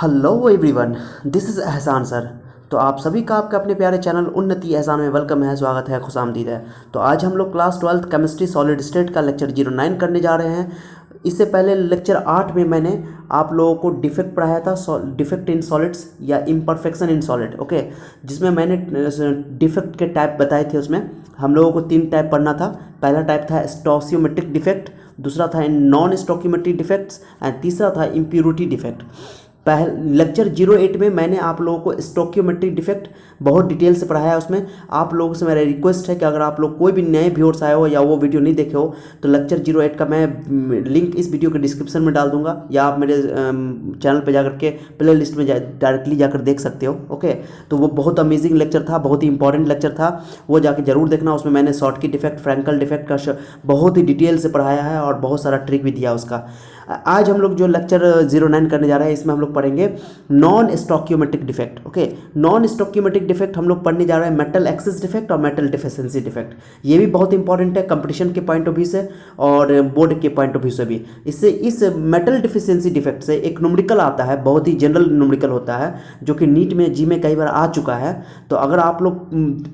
Hello everyone, this is एहसान sir. तो आप सभी का आपके अपने प्यारे चैनल उन्नति एहसान में वेलकम है, स्वागत है, खुशामदीद है। तो आज हम लोग class 12th chemistry solid state का लेक्चर 09 करने जा रहे हैं। इससे पहले लेक्चर 8 में मैंने आप लोगों को डिफेक्ट पढ़ाया था, डिफेक्ट इन सॉलिड्स या इम्परफेक्शन इन सॉलिड, ओके, जिसमें मैंने डिफेक्ट के टाइप बताए थे। उसमें हम लोगों को 3 टाइप पढ़ना था। पहला टाइप था स्टोसियोमेट्रिक डिफेक्ट, दूसरा था नॉन स्टोकियोमेट्रिक डिफेक्ट्स एंड तीसरा था इम्प्योरिटी डिफेक्ट। पहले लेक्चर 08 में मैंने आप लोगों को स्टोकियोमेट्रिक डिफेक्ट बहुत डिटेल से पढ़ाया है। उसमें आप लोगों से मेरा रिक्वेस्ट है कि अगर आप लोग कोई भी नए व्यूअर्स आए हो या वो वीडियो नहीं देखे हो तो लेक्चर 08 का मैं लिंक इस वीडियो के डिस्क्रिप्शन में डाल दूंगा, या आप मेरे चैनल पे जाकर के प्ले लिस्ट में डायरेक्टली जाकर देख सकते हो। ओके, तो वो बहुत अमेजिंग लेक्चर था, बहुत ही इंपॉर्टेंट लेक्चर था, वो जाके जरूर देखना। उसमें मैंने शॉर्टकी डिफेक्ट, फ्रैंकल डिफेक्ट का बहुत ही डिटेल से पढ़ाया है और बहुत सारा ट्रिक भी दिया उसका। आज हम लोग जो लेक्चर 09 करने जा रहे हैं इसमें हम लोग पढ़ेंगे non stoichiometric defect. Okay, non stoichiometric defect हम लोग पढ़ने जा रहे हैं मेटल एक्सेस डिफेक्ट और मेटल डिफिशिएंसी डिफेक्ट। ये भी बहुत इंपॉर्टेंट है कंपटीशन के पॉइंट ऑफ व्यू से और बोर्ड के पॉइंट ऑफ व्यू से भी। इससे इस मेटल डिफिशिएंसी डिफेक्ट से एक न्यूमेरिकल आता है, बहुत ही जनरल न्यूमेरिकल होता है, जो कि नीट में जी में कई बार आ चुका है। तो अगर आप लोग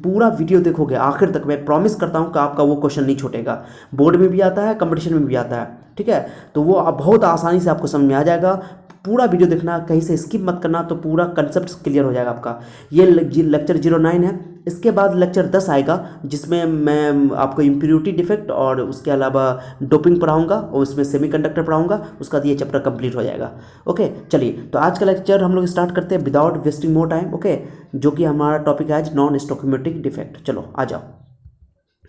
पूरा वीडियो देखोगे आखिर तक, मैं प्रॉमिस करता हूँ कि आपका वो क्वेश्चन नहीं छूटेगा। बोर्ड में भी आता है, कंपटीशन में भी आता है, ठीक है। तो वो आप बहुत आसानी से आपको समझ में आ जाएगा। पूरा वीडियो देखना, कहीं से स्किप मत करना, तो पूरा कंसेप्ट क्लियर हो जाएगा आपका। ये लेक्चर 09 है। इसके बाद लेक्चर 10 आएगा जिसमें मैं आपको इम्प्योरिटी डिफेक्ट और उसके अलावा डोपिंग पढ़ाऊंगा और उसमें सेमीकंडक्टर पढ़ाऊंगा। उसका ये चैप्टर कंप्लीट हो जाएगा। ओके, चलिए तो आज का लेक्चर हम लोग स्टार्ट करते हैं without wasting more time. Okay, जो कि हमारा टॉपिक है आज नॉन स्टोकियोमेट्रिक डिफेक्ट। चलो आ जाओ,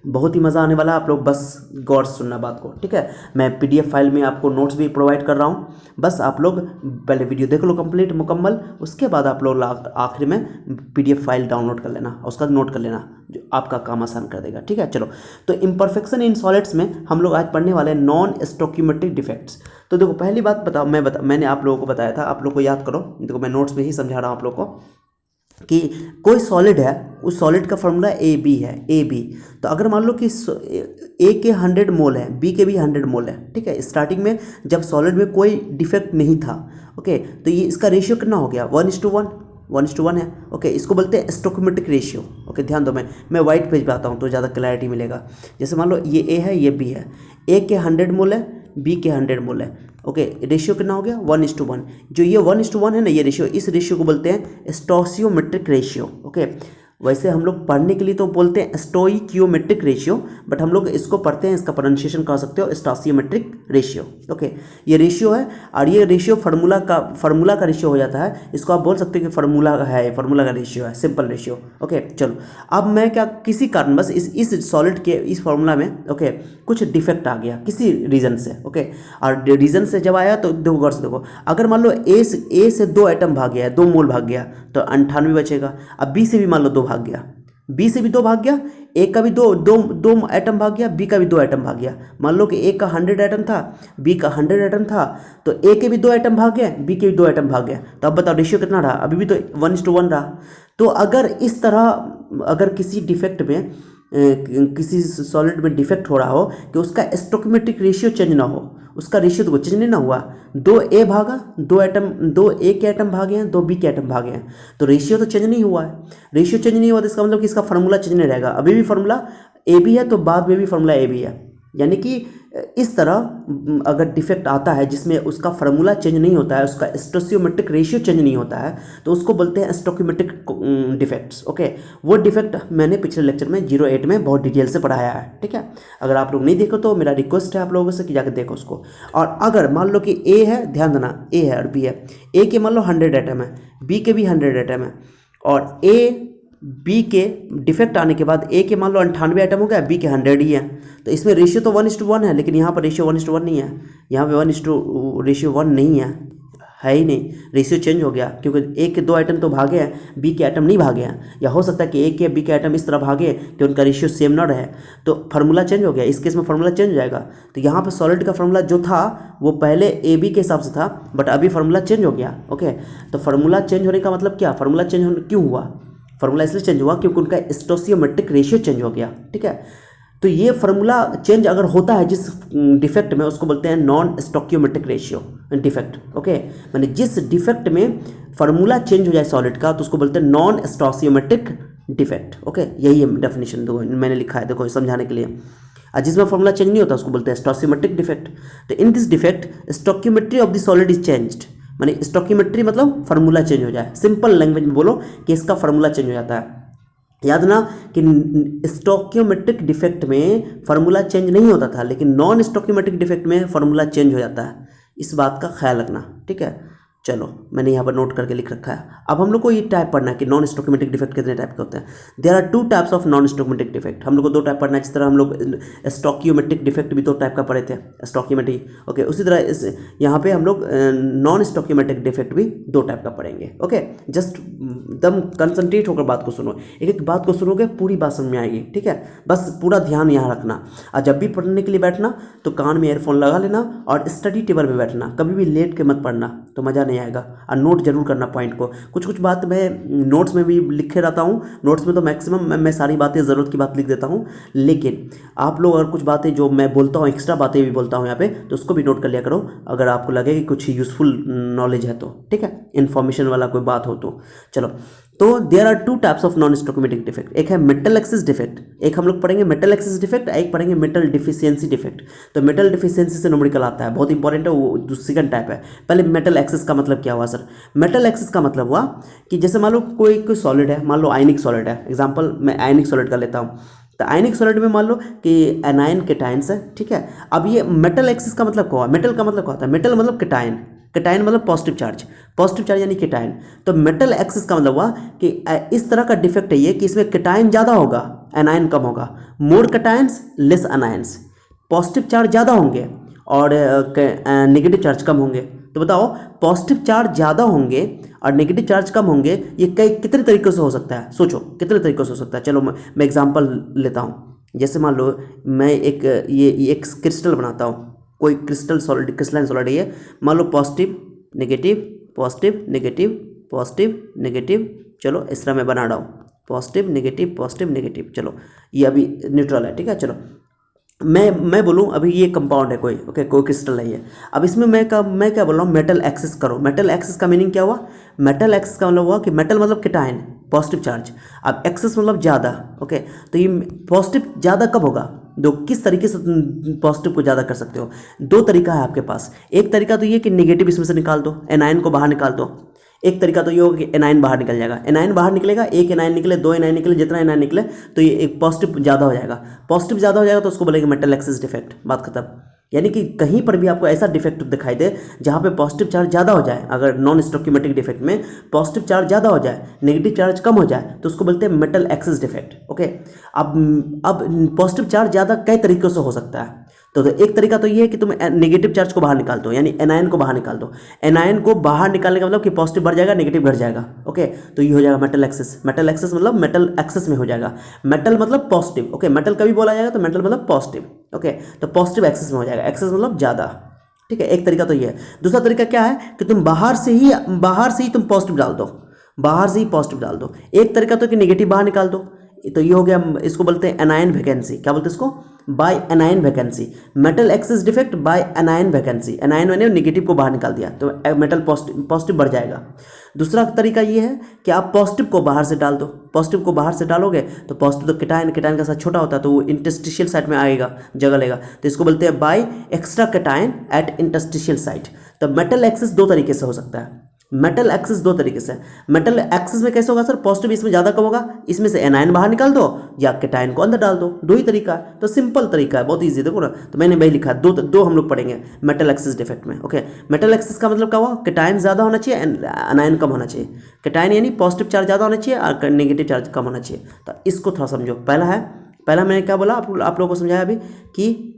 बहुत ही मज़ा आने वाला है। आप लोग बस गौर से सुनना बात को, ठीक है। मैं पीडीएफ फाइल में आपको नोट्स भी प्रोवाइड कर रहा हूँ। बस आप लोग पहले वीडियो देख लो कंप्लीट मुकम्मल, उसके बाद आप लोग आखिरी में पीडीएफ फाइल डाउनलोड कर लेना, उसका नोट कर लेना, जो आपका काम आसान कर देगा, ठीक है। चलो, तो इम्परफेक्शन इन सॉलिड्स में हम लोग आज पढ़ने वाले हैं नॉन स्टोकियोमेट्रिक डिफेक्ट्स। तो देखो, पहली बात मैंने आप लोगों को बताया था, आप लोग को याद करो, देखो मैं नोट्स में ही समझा रहा हूँ आप लोग को कि कोई सॉलिड है, उस सॉलिड का फॉर्मूला ए बी है, ए बी। तो अगर मान लो कि ए के 100 मोल है, बी के भी 100 मोल है, ठीक है। स्टार्टिंग में जब सॉलिड में कोई डिफेक्ट नहीं था, ओके, तो ये इसका रेशियो कितना हो गया, 1:1, 1:1 है। ओके, इसको बोलते हैं स्टोकियोमेट्रिक रेशियो। ओके, ध्यान दो, मैं वाइट पेज पे आता हूँ तो ज़्यादा क्लैरिटी मिलेगा। जैसे मान लो ये ए है, ये बी है, ए के 100 मोल है, बी के 100 मोल है। ओके, रेशियो कितना हो गया, 1:1। जो ये 1:1 है ना, ये रेशियो, इस रेशियो को बोलते हैं स्टोसियोमेट्रिक रेशियो। ओके, वैसे हम लोग पढ़ने के लिए तो बोलते हैं स्टोइकियोमेट्रिक रेशियो, बट हम लोग इसको पढ़ते हैं, इसका प्रोनाउंसिएशन कह सकते हो स्टोसियोमेट्रिक रेशियो। ओके, ये रेशियो है और ये रेशियो फार्मूला का रेशियो हो जाता है। इसको आप बोल सकते हो कि फार्मूला है, फार्मूला का रेशियो है, सिंपल रेशियो। ओके, चलो अब मैं क्या, किसी कारण बस इस सॉलिड के इस फार्मूला में, ओके, कुछ डिफेक्ट आ गया किसी रीजन से। ओके, और रीजन से जब आया तो देखो गौर से देखो, अगर मान लो ए से 2 एटम भाग गया, 2 मोल भाग गया तो 98 बचेगा। अब बी से भी मान लो 2 भाग गया, बी से भी 2 भाग गया, ए का भी दो एटम भाग गया, बी का भी 2 एटम भाग गया। मान लो कि ए का 100 एटम था, बी का 100 एटम था, तो ए के भी 2 एटम भाग गए, बी के भी 2 एटम भाग गया। तो अब बताओ रेशियो कितना रहा, अभी भी तो 1:1 रहा। तो अगर इस तरह, अगर किसी डिफेक्ट में किसी सॉलिड में डिफेक्ट हो रहा हो कि उसका स्टोकियोमेट्रिक रेशियो चेंज ना हो, उसका रेशियो तो चेंज नहीं ना हुआ, 2 ए भागा, 2 ए के एटम भागे हैं, 2 बी के एटम भागे हैं, तो रेशियो तो चेंज नहीं हुआ है। रेशियो चेंज नहीं हुआ तो इसका मतलब कि इसका फार्मूला चेंज नहीं रहेगा, अभी भी फार्मूला ए बी है तो बाद में भी फार्मूला ए बी है। यानी कि इस तरह अगर डिफेक्ट आता है जिसमें उसका फार्मूला चेंज नहीं होता है, उसका स्टोसियोमेट्रिक रेशियो चेंज नहीं होता है, तो उसको बोलते हैं स्टोकियोमेट्रिक डिफेक्ट्स। ओके, वो डिफेक्ट मैंने पिछले लेक्चर में 08 में बहुत डिटेल से पढ़ाया है, ठीक है। अगर आप लोग नहीं देखो तो मेरा रिक्वेस्ट है आप लोगों से कि जाकर देखो उसको। और अगर मान लो कि ए है, ध्यान देना, ए है और बी है, ए के मान लो 100 एटम है, बी के भी 100 एटम है, और ए बी के डिफेक्ट आने के बाद ए के मान लो 98 आइटम हो गया, बी के 100 ही है, तो इसमें रेशियो तो 1:1 है, लेकिन यहाँ पर रेशियो 1:1 नहीं है, यहाँ पे रेशियो 1 नहीं है ही नहीं, रेशियो चेंज हो गया क्योंकि ए के 2 आइटम तो भागे हैं, बी के आइटम नहीं भागे हैं। या हो सकता है कि ए के बी के आइटम इस तरह भागे कि उनका रेशियो सेम ना रहे, तो फार्मूला चेंज हो गया। इस केस में फार्मूला चेंज हो जाएगा। तो यहाँ पर सॉलिड का फार्मूला जो था वो पहले ए बी के हिसाब से था, बट अभी फार्मूला चेंज हो गया। ओके, तो फार्मूला चेंज होने का मतलब क्या, फार्मूला चेंज क्यों हुआ, फार्मूला इसलिए चेंज हुआ क्योंकि उनका स्टोसियोमेट्रिक रेशियो चेंज हो गया, ठीक है। तो ये फार्मूला चेंज अगर होता है जिस डिफेक्ट में, उसको बोलते हैं non stoichiometric ratio defect. Okay, माने जिस डिफेक्ट में फार्मूला चेंज हो जाए सॉलिड का तो उसको बोलते हैं नॉन स्टोशियोमेट्रिक डिफेक्ट। ओके, यही है डेफिनेशन, देखो मैंने लिखा है, देखो समझाने के लिए। और जिसमें फार्मूला चेंज नहीं होता उसको बोलते हैं स्टोशियोमेट्रिक डिफेक्ट। तो इन this defect stoichiometry of the solid is changed, माने स्टोक्योमेट्री मतलब फार्मूला चेंज हो जाए। सिंपल लैंग्वेज में बोलो कि इसका फार्मूला चेंज हो जाता है। याद ना कि स्टोक्योमेट्रिक डिफेक्ट में फार्मूला चेंज नहीं होता था, लेकिन नॉन स्टोक्योमेट्रिक डिफेक्ट में फार्मूला चेंज हो जाता है। इस बात का ख्याल रखना, ठीक है। चलो मैंने यहाँ पर नोट करके लिख रखा है। अब हम लोग को ये टाइप पढ़ना है कि नॉन स्टोक्योमेट्रिक डिफेक्ट कितने टाइप के होते हैं। There are two types of non stoichiometric defect. हम लोग को दो टाइप पढ़ना है, जिस तरह हम लोग स्टोक्योमेट्रिक डिफेक्ट भी दो टाइप का पढ़े थे, स्टोक्योमेट्रिक। ओके, उसी तरह इस यहाँ पे हम लोग नॉन स्टोक्योमेट्रिक डिफेक्ट भी दो टाइप का पढ़ेंगे। ओके, जस्ट एकदम कंसंट्रेट होकर बात को सुनो, एक एक बात को सुनोगे पूरी बात समझ में आएगी, ठीक है। बस पूरा ध्यान यहाँ रखना, और जब भी पढ़ने के लिए बैठना तो कान में ईयरफोन लगा लेना और स्टडी टेबल पे बैठना, कभी भी लेट के मत पढ़ना तो मज़ा नहीं आएगा। और नोट जरूर करना पॉइंट को। कुछ कुछ बात मैं नोट्स में भी लिखे रहता हूँ, नोट्स में तो मैक्सिमम मैं सारी बातें ज़रूरत की बात लिख देता हूँ, लेकिन आप लोग अगर कुछ बातें जो मैं बोलता हूँ, एक्स्ट्रा बातें भी बोलता हूँ यहाँ पे, तो उसको भी नोट कर लिया करो अगर आपको लगे कि कुछ यूज़फुल नॉलेज है तो, ठीक है, इन्फॉर्मेशन वाला कोई बात हो तो। चलो, तो there are two types of non stoichiometric defect. एक है मेटल एक्सिस डिफेक्ट, एक हम लोग पढ़ेंगे मेटल एक्सिस डिफेक्ट, एक पढ़ेंगे मेटल डिफिशियंसी डिफेक्ट। तो मेटल डिफिशियंसी से न्यूमेरिकल आता है, बहुत इंपॉर्टेंट है, वो सेकंड टाइप है। पहले मेटल एक्सिस का मतलब क्या हुआ सर? मेटल एक्सिस का मतलब हुआ कि जैसे मान लो कोई सॉलिड है, मान लो आयनिक सॉलिड है, एग्जाम्पल मैं आयनिक सॉलिड का लेता हूँ। तो आयनिक सॉलिड में मान लो कि एनायन केटायंस है, ठीक है। अब ये मेटल एक्सिस का मतलब क्या हुआ? मेटल का मतलब क्या होता है? मेटल मतलब केटायन, केटायन मतलब पॉजिटिव चार्ज यानी केटायन। तो मेटल एक्सिस का मतलब हुआ कि इस तरह का डिफेक्ट है ये कि इसमें केटायन ज़्यादा होगा, एनायन कम होगा। More cations less anions, positive charge ज़्यादा होंगे और नेगेटिव चार्ज कम होंगे। तो बताओ, पॉजिटिव चार्ज ज़्यादा होंगे और नेगेटिव चार्ज कम होंगे, ये कितने तरीक़ों से हो सकता है? सोचो कितने तरीक़ों से हो सकता है। चलो मैं एग्जांपल लेता हूँ। जैसे मान लो मैं ये एक क्रिस्टल बनाता हूँ, कोई क्रिस्टल सॉलिड, क्रिस्टलाइन सॉलिड है ये, मान लो positive negative positive negative positive negative. चलो इस तरह मैं बना रहा हूँ, पॉजिटिव नेगेटिव। चलो ये अभी न्यूट्रल है, ठीक है। चलो मैं बोलूँ अभी ये कंपाउंड है कोई, ओके, कोई क्रिस्टल है ये। अब इसमें मैं क्या बोल रहा हूँ? मेटल एक्सिस करो। मेटल एक्सिस का मीनिंग क्या हुआ? मेटल एक्सिस का मतलब हुआ कि मेटल मतलब केटायन, पॉजिटिव चार्ज, अब एक्सिस मतलब ज़्यादा। ओके, तो ये पॉजिटिव ज़्यादा कब होगा? दो, किस तरीके से पॉजिटिव को ज़्यादा कर सकते हो? दो तरीका है आपके पास। एक तरीका तो ये कि नेगेटिव इसमें से निकाल दो, एनायन को बाहर निकाल दो। एक तरीका तो ये होगा कि एनायन बाहर निकल जाएगा, एनायन बाहर निकलेगा, एक एनायन निकले, दो एनायन निकले, जितना एनायन निकले तो ये एक पॉजिटिव ज़्यादा हो जाएगा। पॉजिटिव ज़्यादा हो जाएगा तो उसको बोलेंगे मेटल एक्सिस डिफेक्ट, बात खत्म। यानी कि कहीं पर भी आपको ऐसा डिफेक्ट दिखाई दे जहाँ पे पॉजिटिव चार्ज ज़्यादा हो जाए, अगर नॉन स्टोक्योमेट्रिक डिफेक्ट में पॉजिटिव चार्ज ज़्यादा हो जाए, नेगेटिव चार्ज कम हो जाए, तो उसको बोलते हैं मेटल एक्सिस डिफेक्ट। ओके, अब पॉजिटिव चार्ज ज़्यादा कई तरीक़ों से हो सकता है। तो एक तरीका तो ये है कि तुम नेगेटिव चार्ज को बाहर निकाल दो, यानी एनायन को बाहर निकाल दो। एनायन को बाहर निकालने का मतलब कि पॉजिटिव बढ़ जाएगा, नेगेटिव घट जाएगा। ओके, तो ये हो जाएगा मेटल एक्सिस। मेटल एक्सिस मतलब मेटल एक्सिस में हो जाएगा। मेटल मतलब पॉजिटिव, ओके, मेटल कभी बोला जाएगा तो मेटल मतलब पॉजिटिव। ओके, तो पॉजिटिव एक्सिस में हो जाएगा, एक्सिस मतलब ज़्यादा, ठीक है। एक तरीका तो ये है। दूसरा तरीका क्या है कि तुम बाहर से ही तुम पॉजिटिव डाल दो, बाहर से ही पॉजिटिव डाल दो। एक तरीका तो कि नेगेटिव बाहर निकाल दो, तो ये हो गया, इसको बोलते हैं एनायन वैकेंसी। क्या बोलते हैं इसको? By anion vacancy. Metal excess defect by anion vacancy. Anion मैंने नेगेटिव को बाहर निकाल दिया तो मेटल पॉजिटिव बढ़ जाएगा। दूसरा तरीका ये है कि आप पॉजिटिव को बाहर से डाल दो। पॉजिटिव को बाहर से डालोगे तो पॉजिटिव तो केटायन का साथ छोटा होता है तो वो इंटरस्टिशियल साइट में आएगा, जगह लेगा, तो इसको बोलते हैं by extra cation at interstitial site. तो मेटल एक्सिस दो तरीके से हो सकता है। मेटल एक्सिस दो तरीके से। मेटल एक्सिस में कैसे होगा सर? पॉजिटिव इसमें ज़्यादा कब होगा? इसमें से एनायन बाहर निकाल दो या केटायन को अंदर डाल दो, दो ही तरीका है। तो सिंपल तरीका है, बहुत ईजी, देखो ना। तो मैंने वही लिखा, दो हम लोग पढ़ेंगे मेटल एक्सिस डिफेक्ट में। ओके, मेटल एक्सिस का मतलब क्या हुआ? केटायन ज़्यादा होना चाहिए, एनायन कम होना चाहिए। केटायन यानी पॉजिटिव चार्ज ज़्यादा होना चाहिए और नेगेटिव चार्ज कम होना चाहिए। तो इसको थोड़ा समझो। पहला मैंने क्या बोला आप लोगों को समझाया अभी कि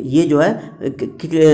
ये जो है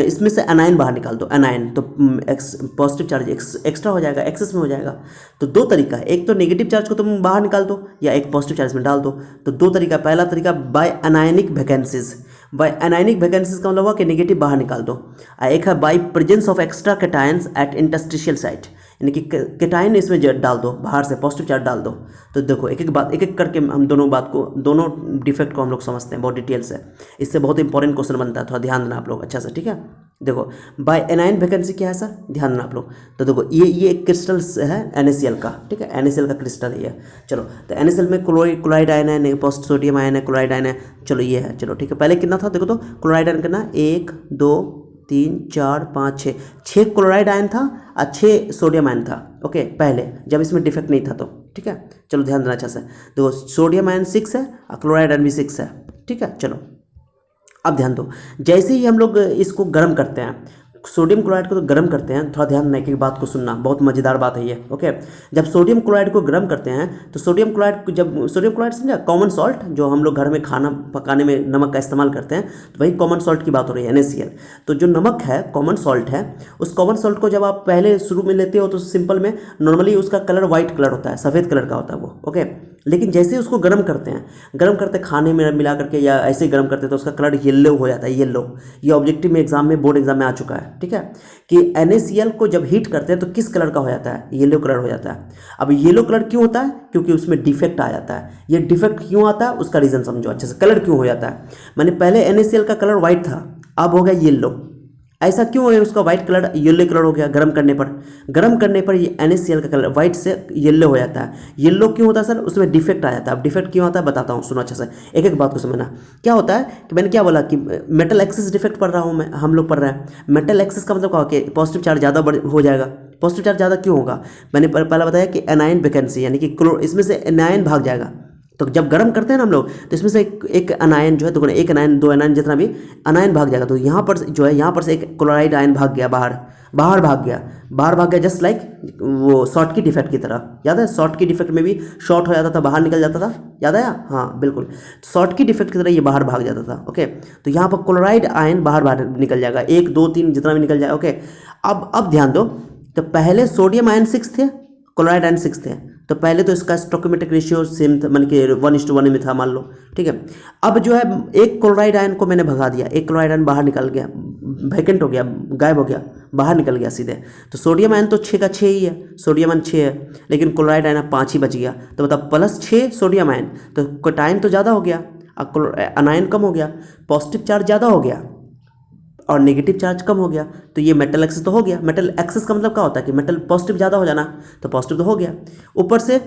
इसमें से एनायन बाहर निकाल दो, एनायन तो पॉजिटिव चार्ज एक्स्ट्रा हो जाएगा, एक्सेस में हो जाएगा। तो दो तरीका है, एक तो नेगेटिव चार्ज को तुम बाहर निकाल दो या एक पॉजिटिव चार्ज में डाल दो। तो दो तरीका, पहला तरीका by anionic vacancies. By anionic vacancies का मतलब हुआ कि नेगेटिव बाहर निकाल दो। एक है by presence of extra cations at interstitial site, यानी कि केटाइन इसमें डाल दो, बाहर से पॉजिटिव चार्ज डाल दो। तो देखो एक एक करके हम दोनों डिफेक्ट को हम लोग समझते हैं बहुत डिटेल से। इससे बहुत इंपॉर्टेंट क्वेश्चन बनता है, थोड़ा ध्यान देना आप लोग अच्छा से, ठीक है। देखो बाय एनाइन वैकेंसी क्या है सर, ध्यान देना आप लोग। तो देखो ये एक क्रिस्टल है NaCl का, ठीक है, NaCl का क्रिस्टल है ये। चलो तो NaCl में क्लोराइड आयन है, पोस्ट सोडियम आयन है, क्लोराइड आयन है। चलो ये है, चलो ठीक है। पहले कितना था देखो तो, क्लोराइड आयन कितना, 1 2 3 4 5 6, 6 क्लोराइड आयन था और 6 सोडियम आयन था। ओके, पहले जब इसमें डिफेक्ट नहीं था तो, ठीक है। चलो ध्यान देना अच्छा से। देखो सोडियम आयन 6 है और क्लोराइड आयन भी 6 है, ठीक है। चलो अब ध्यान दो, जैसे ही हम लोग इसको गर्म करते हैं, सोडियम क्लोराइड को तो गर्म करते हैं, थोड़ा ध्यान देना, एक बात को सुनना, बहुत मज़ेदार बात है ये। ओके, जब सोडियम क्लोराइड को गर्म करते हैं तो सोडियम क्लोराइड समझा, कॉमन सॉल्ट जो हम लोग घर में खाना पकाने में नमक का इस्तेमाल करते हैं, तो वही कॉमन सॉल्ट की बात हो रही है, NaCl। तो जो नमक है, कॉमन सॉल्ट है, उस कॉमन सॉल्ट को जब आप पहले शुरू में लेते हो तो सिंपल में नॉर्मली उसका कलर वाइट कलर होता है, सफ़ेद कलर का होता है वो। ओके, लेकिन जैसे उसको गर्म करते खाने में मिला करके या ऐसे ही गर्म करते तो उसका कलर येलो हो जाता है, येलो। ये ऑब्जेक्टिव में एग्जाम में, बोर्ड एग्जाम में आ चुका है, ठीक है, कि NaCl को जब हीट करते हैं तो किस कलर का हो जाता है, येलो कलर हो जाता है। अब येलो कलर क्यों होता है, क्योंकि उसमें डिफेक्ट आ जाता है। ये डिफेक्ट क्यों आता है उसका रीज़न समझो अच्छे से, कलर क्यों हो जाता है। मैंने पहले NaCl का कलर वाइट था, अब हो गया येलो। ऐसा क्यों है, उसका वाइट कलर येलो कलर हो गया गर्म करने पर ये NaCl का कलर वाइट से येलो हो जाता है। येलो क्यों होता है सर, उसमें डिफेक्ट आ जाता है। अब डिफेक्ट क्यों आता है बताता हूँ, सुनो अच्छा से, एक एक बात को समझना। क्या होता है कि मैंने क्या बोला कि मेटल एक्सिस डिफेक्ट पढ़ रहा हूँ मैं, हम लोग पढ़ रहे हैं। मेटल एक्सिस का मतलब क्या कि पॉजिटिव चार्ज ज़्यादा हो जाएगा। पॉजिटिव चार्ज ज़्यादा क्यों होगा, मैंने पहले बताया कि एनायन वैकेंसी, यानी कि इसमें से एनायन भाग जाएगा। तो जब गर्म करते हैं ना हम लोग, तो इसमें से एक अनायन जो है, तो एक अनायन, 2 अनायन, जितना भी अनायन भाग जाएगा। तो यहाँ पर जो है, यहाँ पर से एक क्लोराइड आयन भाग गया, बाहर भाग गया, जस्ट लाइक वो शॉर्ट की डिफेक्ट की तरह। याद है, शॉर्ट की डिफेक्ट में भी शॉर्ट हो जाता था, बाहर निकल जाता था, याद आया, हाँ बिल्कुल, शॉर्ट की डिफेक्ट की तरह ये बाहर भाग जाता था। ओके, तो यहाँ पर क्लोराइड आयन बाहर निकल जाएगा, 1 2 3 जितना भी निकल जाए। ओके, अब ध्यान दो, तो पहले सोडियम आयन 6 थे, क्लोराइड आयन 6 थे, तो पहले तो इसका स्टोइकोमेट्रिक रेशियो सेम था, मान के 1:1 में था, मान लो, ठीक है। अब जो है एक क्लोराइड आयन को मैंने भगा दिया, एक क्लोराइड आयन बाहर निकल गया, वैकेंट हो गया, गायब हो गया, बाहर निकल गया सीधे। तो सोडियम आयन तो 6 का 6 ही है, सोडियम आयन 6 है, लेकिन क्लोराइड आयन 5 ही बच गया। तो बताओ +6 सोडियम आयन, तो कैटायन तो ज़्यादा हो गया, अनायन कम हो गया, पॉजिटिव चार्ज ज़्यादा हो गया और नेगेटिव चार्ज कम हो गया। तो ये मेटल एक्सिस तो हो गया। मेटल एक्सिस का मतलब क्या होता है कि मेटल पॉजिटिव ज़्यादा हो जाना, तो पॉजिटिव तो हो गया। ऊपर से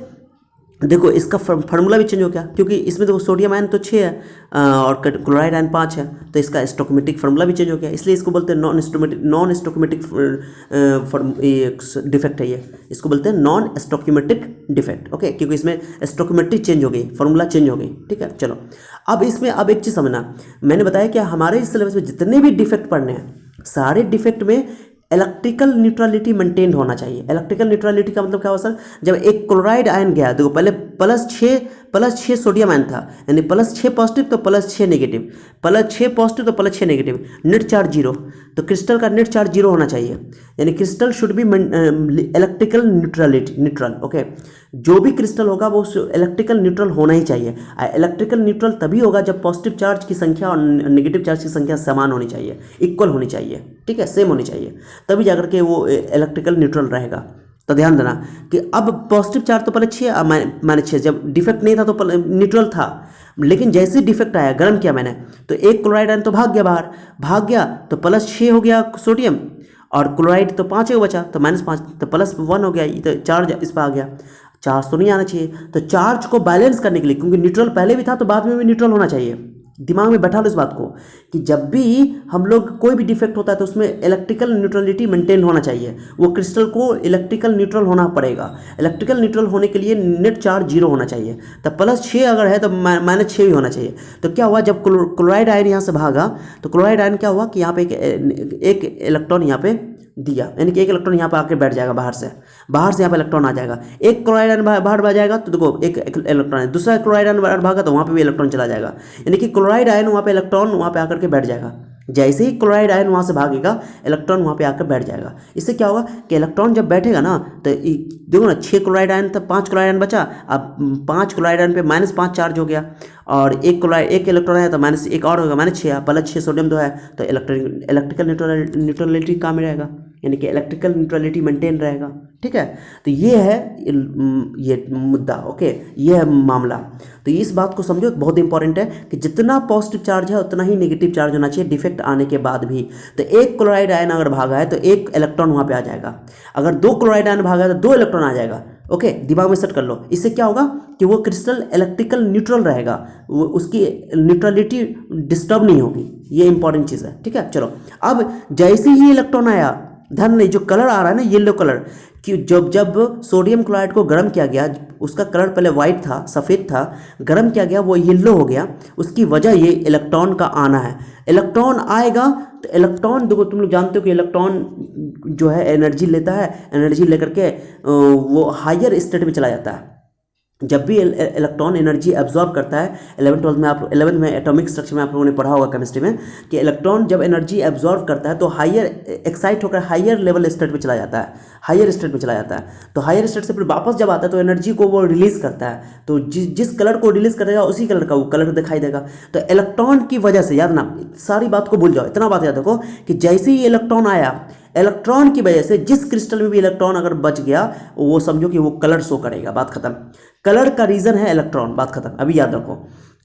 देखो इसका फार्मूला भी चेंज हो गया, क्योंकि इसमें देखो सोडियम आयन तो 6 है और क्लोराइड आयन 5 है, तो इसका स्टोइकोमेट्रिक फार्मूला भी चेंज हो गया। इसलिए इसको बोलते हैं नॉन स्टोइकोमेट्रिक डिफेक्ट है ये, इसको बोलते हैं नॉन स्टोइकोमेट्रिक डिफेक्ट। ओके, क्योंकि इसमें स्टोइकोमेट्रिक चेंज हो गई, फार्मूला चेंज हो गई, ठीक है। चलो अब इसमें अब एक चीज़ समझना, मैंने बताया कि हमारे इस सिलेबस में जितने भी डिफेक्ट पढ़ने हैं, सारे डिफेक्ट में इलेक्ट्रिकल न्यूट्रलिटी मेंटेन होना चाहिए। इलेक्ट्रिकल न्यूट्रलिटी का मतलब क्या हुआ सर, जब एक क्लोराइड आयन गया, देखो पहले +6 सोडियम आयन था, यानी +6 पॉजिटिव तो +6 नेगेटिव, +6 पॉजिटिव तो +6 नेगेटिव, नेट चार्ज 0, तो क्रिस्टल का नेट चार्ज 0 होना चाहिए, यानी crystal should be electrical neutral. Okay, जो भी क्रिस्टल होगा वो इलेक्ट्रिकल न्यूट्रल होना ही चाहिए। इलेक्ट्रिकल न्यूट्रल तभी होगा जब पॉजिटिव चार्ज की संख्या और नेगेटिव चार्ज की संख्या समान होनी चाहिए, इक्वल होनी चाहिए, ठीक है, सेम होनी चाहिए, तभी जाकर के वो इलेक्ट्रिकल न्यूट्रल रहेगा। तो ध्यान देना कि अब पॉजिटिव चार्ज तो पहले 6 -6, जब डिफेक्ट नहीं था तो न्यूट्रल था, लेकिन जैसे डिफेक्ट आया, गर्म किया मैंने, तो एक क्लोराइड आयन तो भाग गया, तो +6 हो गया सोडियम, और क्लोराइड तो 5 बचा, तो -5, तो +1 हो गया, तो चार्ज इस पर आ गया। चार्ज तो नहीं आना चाहिए, तो चार्ज को बैलेंस करने के लिए, क्योंकि न्यूट्रल पहले भी था तो बाद में भी न्यूट्रल होना चाहिए, दिमाग में बैठा लो इस बात को, कि जब भी हम लोग कोई भी डिफेक्ट होता है तो उसमें इलेक्ट्रिकल न्यूट्रलिटी मेंटेन होना चाहिए, वो क्रिस्टल को इलेक्ट्रिकल न्यूट्रल होना पड़ेगा। इलेक्ट्रिकल न्यूट्रल होने के लिए नेट चार्ज 0 होना चाहिए, तब +6 अगर है तो -6 भी होना चाहिए। तो क्या हुआ, जब क्लोराइड आयन यहाँ से भागा, तो क्लोराइड आयन क्या हुआ कि यहाँ पे एक इलेक्ट्रॉन यहाँ पे दिया, यानी कि एक इलेक्ट्रॉन यहाँ पर आके बैठ जाएगा, बाहर से यहाँ पे इलेक्ट्रॉन आ जाएगा, एक क्लोराइड आयन बाहर आ जाएगा, तो देखो एक इलेक्ट्रॉन है, दूसरा क्लोराइड आयन बाहर भागा तो वहाँ पे भी इलेक्ट्रॉन चला जाएगा, यानी कि क्लोराइड आयन वहाँ पे इलेक्ट्रॉन वहाँ पे आकर के बैठ जाएगा। जैसे ही क्लोराइड आयन वहाँ से भागेगा, इलेक्ट्रॉन वहाँ पे आकर बैठ जाएगा। इससे क्या होगा कि इलेक्ट्रॉन जब बैठेगा ना, तो देखो ना 6 क्लोराइड आयन था, 5 क्लोराइड आयन बचा, अब 5 क्लोराइड आयन पे -5 चार्ज हो गया, और एक क्लोराइड, एक इलेक्ट्रॉन है तो माइनस एक और होगा, -6 प्लस 6 सोडियम तो है, तो इलेक्ट्रिकल न्यूट्रलिटी काम में रहेगा, यानी कि इलेक्ट्रिकल न्यूट्रलिटी मेंटेन रहेगा। ठीक है, तो ये है ये मुद्दा। ओके, ये है मामला। तो इस बात को समझो, बहुत इंपॉर्टेंट है कि जितना पॉजिटिव चार्ज है उतना ही नेगेटिव चार्ज होना चाहिए डिफेक्ट आने के बाद भी। तो एक क्लोराइड आयन अगर भागा है तो एक इलेक्ट्रॉन वहाँ पे आ जाएगा, अगर 2 क्लोराइड आयन भागा है तो 2 इलेक्ट्रॉन आ जाएगा। ओके, दिमाग में सेट कर लो। इससे क्या होगा कि वो क्रिस्टल इलेक्ट्रिकल न्यूट्रल रहेगा, वो उसकी न्यूट्रलिटी डिस्टर्ब नहीं होगी। ये इंपॉर्टेंट चीज़ है। ठीक है, चलो अब जैसे ही इलेक्ट्रॉन आया, ध्यान नहीं, जो कलर आ रहा है ना येलो कलर, कि जब सोडियम क्लोराइड को गर्म किया गया, उसका कलर पहले वाइट था, सफ़ेद था, गर्म किया गया वो येलो हो गया। उसकी वजह ये इलेक्ट्रॉन का आना है। इलेक्ट्रॉन आएगा तो इलेक्ट्रॉन, देखो तुम लोग जानते हो कि इलेक्ट्रॉन जो है एनर्जी लेता है, एनर्जी लेकर के वो हायर स्टेट में चला जाता है। जब भी इलेक्ट्रॉन एनर्जी एब्जॉर्ब करता है, 11th-12th में आप 11th में एटॉमिक स्ट्रक्चर में आप लोगों ने पढ़ा होगा केमिस्ट्री में, कि इलेक्ट्रॉन जब एनर्जी एब्जॉर्ब करता है तो हायर एक्साइट होकर हायर लेवल स्टेट में चला जाता है, हायर स्टेट में चला जाता है। तो हायर स्टेट से फिर वापस जब आता है तो एनर्जी को वो रिलीज करता है, तो जिस कलर को रिलीज करेगा उसी कलर का वो कलर दिखाई देगा। तो इलेक्ट्रॉन की वजह से, याद ना, सारी बात को भूल जाओ, इतना बात याद रखो कि जैसे ही इलेक्ट्रॉन आया, इलेक्ट्रॉन की वजह से जिस क्रिस्टल में भी इलेक्ट्रॉन अगर बच गया वो समझो कि वो कलर शो करेगा, बात खत्म। कलर का रीजन है इलेक्ट्रॉन, बात खत्म, अभी याद रखो।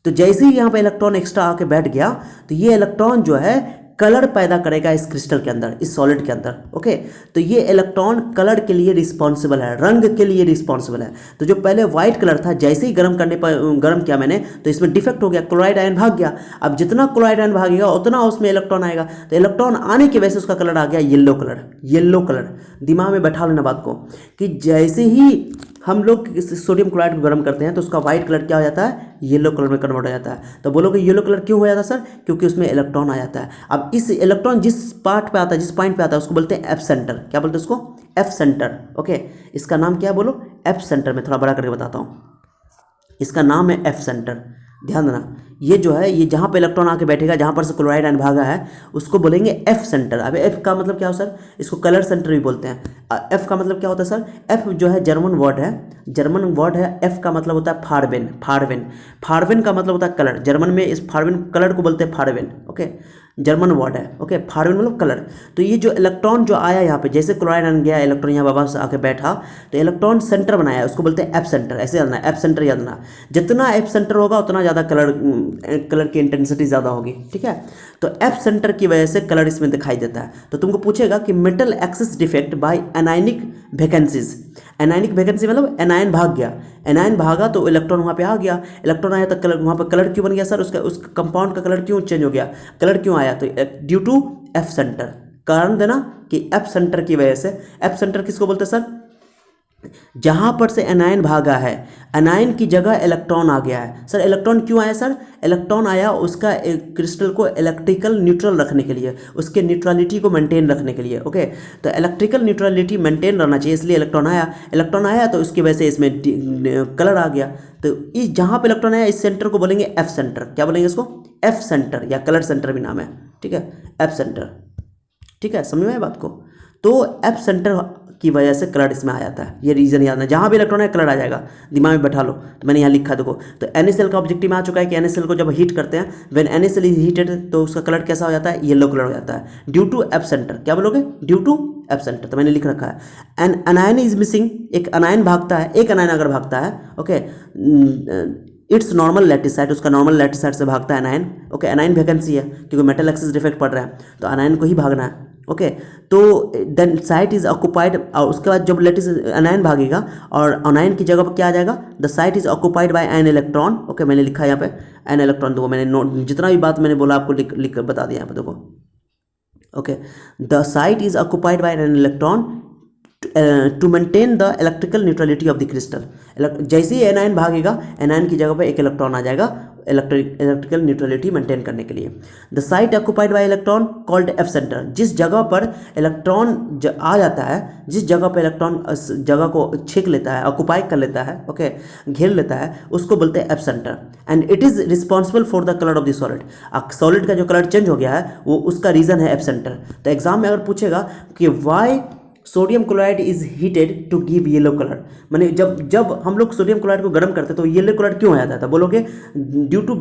तो जैसे ही यहाँ पे इलेक्ट्रॉन एक्स्ट्रा आके बैठ गया तो ये इलेक्ट्रॉन जो है कलर पैदा करेगा इस क्रिस्टल के अंदर, इस सॉलिड के अंदर। ओके, तो ये इलेक्ट्रॉन कलर के लिए रिस्पॉन्सिबल है, रंग के लिए रिस्पॉन्सिबल है। तो जो पहले व्हाइट कलर था, जैसे ही गर्म करने पर गर्म किया मैंने तो इसमें डिफेक्ट हो गया, क्लोराइड आयन भाग गया। अब जितना क्लोराइड आयन भागेगा उतना उसमें इलेक्ट्रॉन आएगा, तो इलेक्ट्रॉन आने की वजह से उसका कलर आ गया येलो कलर। येलो कलर, दिमाग में बैठा लेना बात को, कि जैसे ही हम लोग सोडियम क्लोराइड को गर्म करते हैं तो उसका व्हाइट कलर क्या हो जाता है, येलो कलर में कन्वर्ट हो जाता है। तो बोलोगे येलो कलर क्यों हो जाता है सर? क्योंकि उसमें इलेक्ट्रॉन आ जाता है। अब इस इलेक्ट्रॉन जिस पार्ट पे आता है, जिस पॉइंट पे आता है, उसको बोलते हैं एफ सेंटर। क्या बोलते हैं उसको? F centre. ओके, इसका नाम क्या है बोलो? F centre. में थोड़ा बड़ा करके बताता हूँ, इसका नाम है एफ सेंटर। ध्यान देना, ये जो है, ये जहाँ पे इलेक्ट्रॉन आके बैठेगा, जहाँ पर से क्लोराइड आयन भागा है, उसको बोलेंगे एफ सेंटर। अब एफ का मतलब क्या हो सर? इसको कलर सेंटर भी बोलते हैं। एफ का मतलब क्या होता है सर? एफ जो है जर्मन वर्ड है, जर्मन वर्ड है। एफ का मतलब होता है फारबेन। फारबेन, फारबेन का मतलब होता है कलर। जर्मन में इस फारबेन कलर को बोलते हैं फारबेन। ओके, जर्मन वर्ड है। ओके, फारबेन मतलब कलर। तो ये जो इलेक्ट्रॉन जो आया यहाँ पे, जैसे क्लोराइड आयन गया, इलेक्ट्रॉन यहाँ वापस आके बैठा, तो इलेक्ट्रॉन सेंटर बनाया, उसको बोलते हैं एफ सेंटर। ऐसे याद रखना, एफ सेंटर याद रखना। जितना एफ सेंटर होगा उतना ज़्यादा कलर की इंटेंसिटी ज़्यादा होगी। ठीक है, तो एफ सेंटर की वजह से कलर इसमें दिखाई देता है। तो तुमको पूछेगा कि metal excess defect by anionic vacancies. Anionic vacancy मतलब एनायन भाग गया, एनायन भागा तो इलेक्ट्रॉन वहाँ पे आ गया, इलेक्ट्रॉन आया तो कलर, वहाँ पर कलर क्यों बन गया सर? उस कंपाउंड का कलर क्यों चेंज हो गया, कलर क्यों आया? तो ड्यू टू एफ सेंटर। कारण देना कि एफ सेंटर की वजह से। एफ सेंटर किसको बोलते हैं सर? जहाँ पर से एनायन भागा है, एनायन की जगह इलेक्ट्रॉन आ गया है। सर इलेक्ट्रॉन क्यों आया सर? इलेक्ट्रॉन आया उसका क्रिस्टल को इलेक्ट्रिकल न्यूट्रल रखने के लिए, उसके न्यूट्रलिटी को मेंटेन रखने के लिए। ओके, तो इलेक्ट्रिकल न्यूट्रलिटी मेंटेन रहना चाहिए, इसलिए इलेक्ट्रॉन आया। इलेक्ट्रॉन आया तो उसकी वजह से इसमें कलर आ गया। तो इस जहाँ पर इलेक्ट्रॉन आया, इस सेंटर को बोलेंगे एफ सेंटर। क्या बोलेंगे इसको? एफ सेंटर, या कलर सेंटर भी नाम है। ठीक है, एफ सेंटर। ठीक है, समझ में आया बात को? तो एफ सेंटर की वजह से कलर इसमें आ जाता है। ये रीजन याद है, जहाँ भी इलेक्ट्रॉन है कलर आ जाएगा, दिमाग में बैठा लो। तो मैंने यहाँ लिखा, देखो। तो NaCl का ऑब्जेक्टिव में आ चुका है कि NaCl को जब हीट करते हैं, व्हेन NaCl इज हीटेड, तो उसका कलर कैसा हो जाता है? येलो कलर हो जाता है, ड्यू टू एफ सेंटर। क्या बोलोगे? Due to F centre. तो मैंने लिख रखा है एन अनायन इज मिसिंग। एक अनायन भागता है, एक अनायन अगर भागता है, ओके, इट्स नॉर्मल लैटिसाइड, उसका नॉर्मल लैटिसाइड से भागता है अनायन। ओके, अनायन वैकेंसी है क्योंकि मेटल एक्सिस डिफेक्ट पड़ रहा है, तो अनायन को ही भागना है। ओके, तो देन साइट इज ऑक्यूपाइड, और उसके बाद जब लेटिस अनायन भागेगा और अनायन की जगह पर क्या आ जाएगा? The site is occupied by an electron. Okay, मैंने लिखा है यहाँ पे एन इलेक्ट्रॉन। देखो मैंने नोट, जितना भी बात मैंने बोला आपको लिख कर बता दिया यहाँ पे, देखो। Okay, the site is occupied by an electron to maintain the electrical neutrality of the crystal. जैसे ही एनायन भागेगा, एनायन की जगह पर एक इलेक्ट्रॉन आ जाएगा इलेक्ट्रिकल न्यूट्रलिटी मेंटेन करने के लिए। The site occupied by electron called F centre. जिस जगह पर इलेक्ट्रॉन आ जाता है, जिस जगह पर इलेक्ट्रॉन जगह को छींक लेता है, ऑक्यूपाई कर लेता है, ओके, घेर लेता है, उसको बोलते हैं F centre. And it is responsible for the colour of the solid. Solid का जो कलर चेंज हो गया है वो उसका रीजन है एफ सेंटर। तो एग्जाम में अगर पूछेगा कि why sodium chloride is heated to give yellow colour. माने जब जब हम लोग सोडियम क्लोराइड को गर्म करते तो येलो कलर क्यों आ जाता था? बोलोगे due to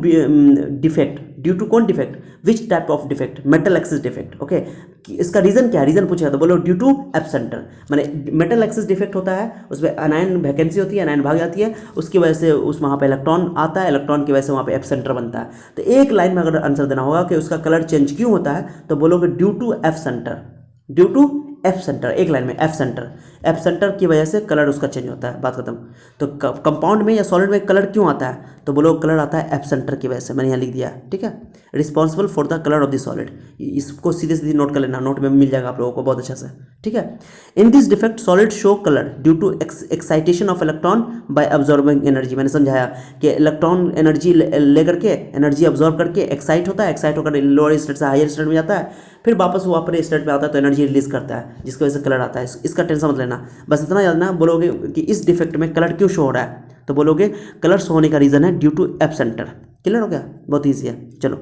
defect. Due to कौन defect? Which type of defect? Metal excess defect. Okay, इसका रीजन क्या है? रीजन पूछा तो बोलो ड्यू टू एब्सेंटर। माने मेटल एक्सिस डिफेक्ट होता है, उसमें अनायन वैकेंसी होती है, अनायन भाग जाती है, उसकी वजह से उस वहाँ पे इलेक्ट्रॉन आता है, इलेक्ट्रॉन की वजह से वहाँ पे एब्सेंटर बनता है। तो एक लाइन में अगर आंसर देना होगा कि उसका कलर चेंज क्यों होता है, तो बोलोगे due to F centre. Due to F centre, एक लाइन में एफ सेंटर, एफ सेंटर की वजह से कलर उसका चेंज होता है, बात खत्म। तो कंपाउंड में या सॉलिड में कलर क्यों आता है? तो बोलो कलर आता है एफ सेंटर की वजह से, मैंने यहाँ लिख दिया है, ठीक है। Responsible for the colour of the solid, इसको सीधे सीधे नोट कर लेना, नोट में मिल जाएगा आप लोगों को बहुत अच्छा से, ठीक है। In this defect solid show colour due to excitation of electron by absorbing energy. मैंने समझाया कि इलेक्ट्रॉन एनर्जी लेकर के, एनर्जी अब्जॉर्ब करके एक्साइट होता है, एक्साइट होकर लोअर स्टेट से हायर स्टेट में जाता है, फिर वापस वो अपने स्टेट में आता है तो एनर्जी रिलीज करता है, जिसकी वजह से कलर आता है। इसका टेंशन मत लेना, बस इतना याद ना। बोलोगे कि इस डिफेक्ट में कलर क्यों शो हो रहा है, तो बोलोगे कलर शो होने का रीजन है ड्यू टू एब्सेंटर। क्लियर हो गया? बहुत ईजी है। चलो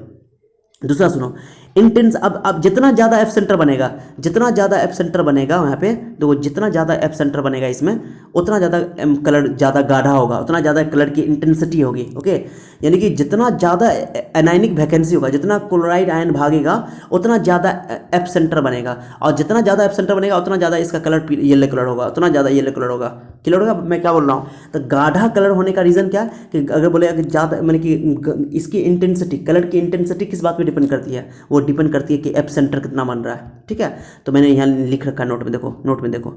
दूसरा सुनो, इंटेंस। अब जितना ज़्यादा एफ सेंटर बनेगा, जितना ज़्यादा एफ सेंटर बनेगा वहाँ पे, तो जितना ज़्यादा एफ सेंटर बनेगा इसमें, उतना ज़्यादा कलर ज़्यादा गाढ़ा होगा, उतना ज़्यादा कलर की इंटेंसिटी होगी। ओके, यानी कि जितना ज़्यादा एनायनिक वैकेंसी होगा, जितना क्लोराइड आयन भागेगा, उतना ज़्यादा एफ सेंटर बनेगा, और जितना ज़्यादा एफ सेंटर बनेगा उतना ज़्यादा इसका कलर येलो कलर होगा, उतना ज़्यादा येलो कलर होगा। क्लियर होगा मैं क्या बोल रहा हूँ? तो गाढ़ा कलर होने का रीज़न क्या है कि अगर बोले कि ज़्यादा, मैंने कि इसकी इंटेंसिटी, कलर की इंटेंसिटी किस बात पे डिपेंड करती है? वो डिपेंड करती है कि एफ सेंटर कितना बन रहा है, ठीक है। तो मैंने यहाँ लिख रखा है, नोट में देखो, नोट में देखो,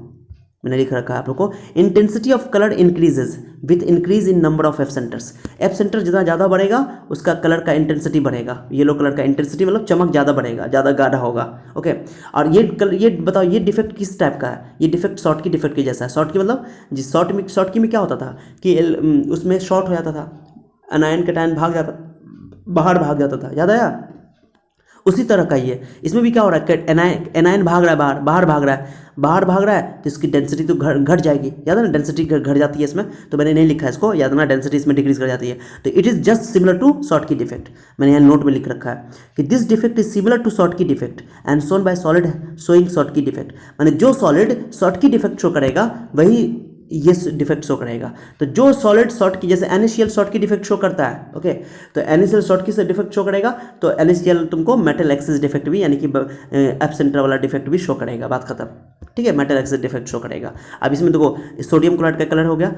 मैंने लिख रखा है आप लोग को, intensity of colour increases with increase in number of F centres. F centre जितना ज़्यादा बढ़ेगा उसका कलर का इंटेंसिटी बढ़ेगा, येलो कलर का इंटेंसिटी मतलब चमक ज़्यादा बढ़ेगा, ज़्यादा गाढ़ा होगा। ओके, और ये बताओ ये डिफेक्ट किस टाइप का है? ये डिफेक्ट शॉर्ट की डिफेक्ट की जैसा है। शॉर्ट की मतलब जिस शॉर्ट की में क्या होता था कि उसमें शॉर्ट हो जाता था, अनायन कैटायन बाहर भाग जाता था, याद आया? उसी तरह का ही है, इसमें भी क्या हो रहा है, एनायन भाग रहा है बाहर, बाहर भाग रहा है, तो इसकी डेंसिटी तो घट जाएगी, याद है ना? डेंसिटी घट जाती है इसमें, तो मैंने नहीं लिखा है इसको, याद ना, डेंसिटी इसमें डिक्रीज कर जाती है। तो it is just similar to Schottky defect. मैंने यहाँ नोट में लिख रखा है कि this defect is similar to Schottky defect and shown by solid showing Schottky defect. मैंने जो solid Schottky defect show करेगा वही ये डिफेक्ट शो करेगा। तो जो सॉलिड शॉर्ट की, जैसे NaCl शॉर्ट की डिफेक्ट शो करता है, ओके, तो NaCl शॉर्ट की से डिफेक्ट शो करेगा, तो NaCl तुमको मेटल एक्सिस डिफेक्ट भी, यानी कि एब्सेंटर वाला डिफेक्ट भी शो करेगा, बात खत्म, ठीक है। मेटल एक्सिस डिफेक्ट शो करेगा। अब इसमें देखो सोडियम क्लोराइड का कलर हो गया,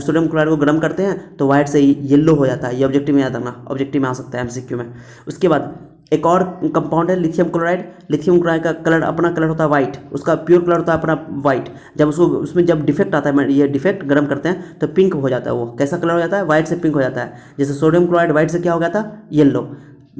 सोडियम क्लोराइड को गर्म करते हैं तो वाइट से येलो हो जाता है, ये ऑब्जेक्टिव में याद रखना, ऑब्जेक्टिव में आ सकता है MCQ में। उसके बाद एक और कंपाउंड है लिथियम क्लोराइड। लिथियम क्लोराइड का कलर, अपना कलर होता है वाइट, उसका प्योर कलर होता है अपना वाइट। जब उसको उसमें जब डिफेक्ट आता है, ये डिफेक्ट गर्म करते हैं तो पिंक हो जाता है, वो कैसा कलर हो जाता है? वाइट से पिंक हो जाता है। जैसे सोडियम क्लोराइड वाइट से क्या हो गया था? येलो,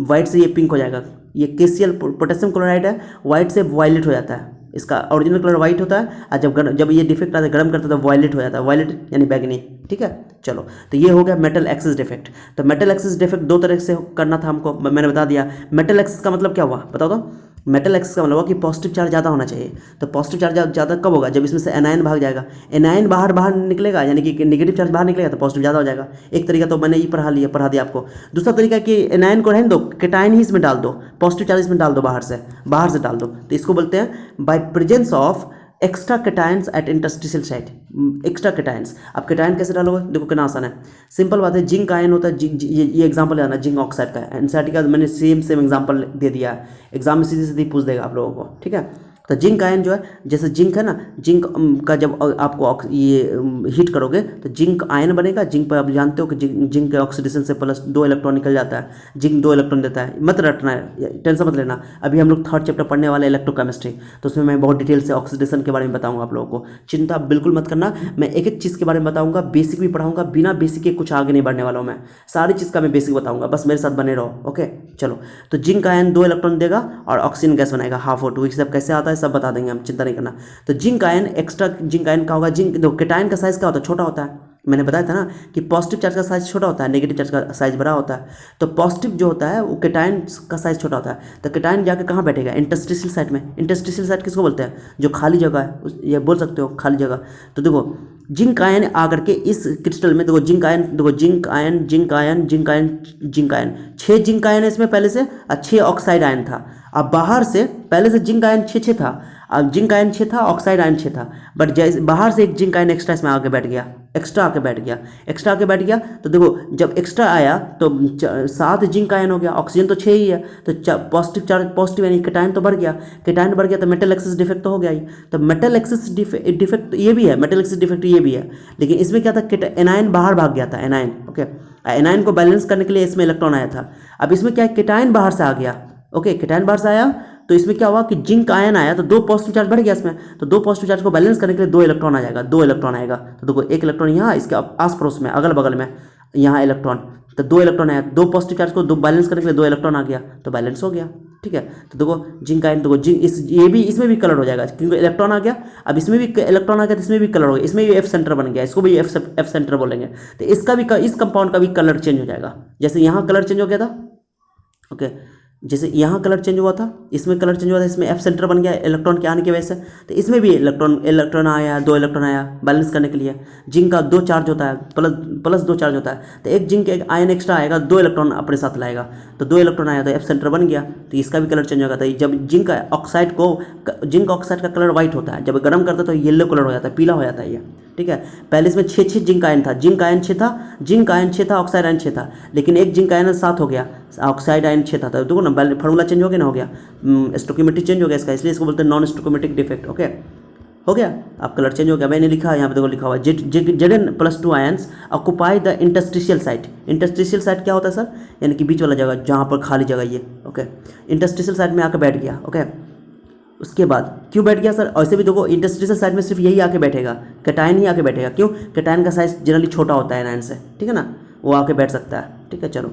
वाइट से ये पिंक हो जाएगा। ये KCl पोटेशियम क्लोराइड है, वाइट से वायलेट हो जाता है, इसका ओरिजिनल कलर वाइट होता है, और जब ये डिफेक्ट आता है गर्म करता है तो वायलेट हो जाता है, वायलेट यानी बैगनी, ठीक है। चलो, तो ये हो गया मेटल एक्सिस डिफेक्ट। तो मेटल एक्सिस डिफेक्ट दो तरह से करना था हमको, मैंने बता दिया। मेटल एक्सिस का मतलब क्या हुआ बताओ तो? मेटल एक्सिस का मतलब हुआ कि पॉजिटिव चार्ज ज़्यादा होना चाहिए। तो पॉजिटिव चार्ज ज़्यादा कब होगा? जब इसमें से एनायन भाग जाएगा, एनायन बाहर निकलेगा, यानी कि नेगेटिव चार्ज बाहर निकलेगा तो पॉजिटिव ज़्यादा हो जाएगा। एक तरीका तो मैंने ये पढ़ा दिया आपको। दूसरा तरीका कि एनायन को रहने दो, कैटायन ही इसमें डाल दो, पॉजिटिव चार्ज इसमें डाल दो, बाहर से डाल दो, तो इसको बोलते हैं by presence of extra cations at interstitial site. Extra cations, आप कैटायन कैसे डालोगे? देखो कितना आसान है, सिंपल बात है। जिंक आयन होता है, ये एग्जांपल लेना, जिंक ऑक्साइड का है, एनसीईआरटी का मैंने सेम एग्जांपल दे दिया है, एग्जाम में सीधी पूछ देगा आप लोगों को, ठीक है। तो जिंक आयन जो है, जैसे जिंक है ना, जिंक का जब आपको ये हीट करोगे तो जिंक आयन बनेगा। जिंक पर आप जानते हो कि जिंक के ऑक्सीडेशन से प्लस 2 इलेक्ट्रॉन निकल जाता है, जिंक 2 इलेक्ट्रॉन देता है। मत रटना है, टेंशन मत लेना, अभी हम लोग 3rd चैप्टर पढ़ने वाले इलेक्ट्रोकेमिस्ट्री, तो उसमें मैं बहुत डिटेल से ऑक्सीडेशन के बारे में बताऊंगा आप लोगों को। चिंता बिल्कुल मत करना, मैं एक एक चीज़ के बारे में बताऊंगा, बेसिक भी पढ़ाऊंगा, बिना बेसिक के कुछ आगे नहीं बढ़ने वाला हूँ मैं, सारी चीज़ का मैं बेसिक बताऊंगा, बस मेरे साथ बने रहो, ओके। चलो, तो जिंक आयन 2 इलेक्ट्रॉन देगा और ऑक्सीजन गैस बनाएगा ½ O2, सब कैसे आता है सब बता देंगे हम, चिंता नहीं करना। तो zinc ion, extra zinc ion का होगा, जिंक दो कैटायन का साइज क्या होता है? छोटा होता है। मैंने बताया था ना कि पॉजिटिव चार्ज का साइज छोटा होता है, नेगेटिव चार्ज का साइज बड़ा होता है। तो पॉजिटिव जो होता है वो कैटायन का साइज छोटा होता है, तो कैटायन जाकर कहाँ बैठेगा? इंटरस्टिशियल साइट में। इंटरस्टिशियल साइट किसको बोलते हैं? जो खाली जगह है, ये बोल सकते हो खाली जगह। तो देखो जिंक आयन आकर के इस क्रिस्टल में, देखो जिंक आयन, देखो zinc ion, zinc ion, zinc ion, zinc ion, 6 zinc ion है इसमें पहले से, और 6 ऑक्साइड आयन था। अब बाहर से पहले से जिंक आयन 6 था, अब जिंक आयन 6 था, ऑक्साइड आयन 6 था, बट जैसे बाहर से एक जिंक आयन एक्स्ट्रा इसमें आके बैठ गया, एक्स्ट्रा आके बैठ गया। तो देखो जब एक्स्ट्रा आया तो 7 जिंक आयन हो गया, ऑक्सीजन तो 6 ही है, तो पॉजिटिव चार्ज, पॉजिटिव यानी केटायन तो बढ़ गया, केटायन बढ़ गया तो मेटल एक्सिस डिफेक्ट तो हो गया ही। तो मेटल एक्सिस डिफेक्ट ये भी है, मेटल एक्सिस डिफेक्ट ये भी है, लेकिन इसमें क्या था, एनायन बाहर भाग गया था, एनायन, ओके, एनायन को बैलेंस करने के लिए इसमें इलेक्ट्रॉन आया था। अब इसमें क्या है, केटायन बाहर से आ गया, ओके, केटायन बाहर से आया, तो इसमें क्या हुआ कि जिंक आयन आया तो 2 पॉजिटिव चार्ज बढ़ गया इसमें, तो 2 पॉजिटिव चार्ज को बैलेंस करने के लिए 2 इलेक्ट्रॉन आ जाएगा, 2 इलेक्ट्रॉन आएगा। तो देखो एक इलेक्ट्रॉन यहाँ, इसके आस पड़ोस में, अगल बगल में यहाँ इलेक्ट्रॉन, तो 2 इलेक्ट्रॉन आया, 2 पॉजिटिव चार्ज को 2 बैलेंस करने के लिए 2 इलेक्ट्रॉन आ गया, तो बैलेंस हो गया, ठीक है। तो देखो जिंक आयन, देखो जिंक ये भी, इसमें भी कलर हो जाएगा क्योंकि इलेक्ट्रॉन आ गया। अब इसमें भी इलेक्ट्रॉन आ गया तो इसमें भी कलर हो गया, इसमें भी एफ सेंटर बन गया, इसको भी एफ सेंटर बोलेंगे। तो इसका भी, इस कंपाउंड का भी कलर चेंज हो जाएगा, जैसे यहाँ कलर चेंज हो गया था, ओके, जैसे यहाँ कलर चेंज हुआ था, इसमें कलर चेंज हुआ था, इसमें एफ सेंटर बन गया इलेक्ट्रॉन के आने की वजह से। तो इसमें भी इलेक्ट्रॉन आया, 2 इलेक्ट्रॉन आया बैलेंस करने के लिए। जिंक का 2 चार्ज होता है, प्लस 2 चार्ज होता है, तो एक जिंक एक आयन एक्स्ट्रा आएगा, 2 इलेक्ट्रॉन अपने साथ लाएगा, तो 2 इलेक्ट्रॉन आया तो एफ सेंटर बन गया, तो इसका भी कलर चेंज होगा। तो जब जिंक ऑक्साइड का कलर व्हाइट होता है, जब गर्म करता है तो येलो कलर हो जाता है, पीला हो जाता है ये, ठीक है। पहले इसमें 6 जिंक आयन था, जिंक आयन 6 था, ऑक्साइड आयन 6 था, लेकिन एक जिंक आयन 7 हो गया, ऑक्साइड आयन 6 था। तो देखो ना फार्मूला चेंज हो गया ना, हो गया स्टोकियोमेट्रिक चेंज हो गया इसका, इसलिए इसको बोलते हैं नॉन स्टोकियोमेट्रिक डिफेक्ट, ओके, हो गया। अब कलर चेंज हो गया, मैंने लिखा यहाँ पे, देखो लिखा हुआ Zn+2 ions occupy the interstitial site. Interstitial site क्या होता है सर, यानी कि बीच वाला जगह, जहाँ पर खाली जगह ये, ओके, इंटरस्टिशियल साइट में आकर बैठ गया, ओके। उसके बाद क्यों बैठ गया सर, ऐसे भी देखो इंटरस्टिशियल साइड में सिर्फ यही आके बैठेगा, कैटायन ही आके बैठेगा, क्यों, कैटायन का साइज जनरली छोटा होता है एनायन से, ठीक है ना, वो आके बैठ सकता है, ठीक है। चलो,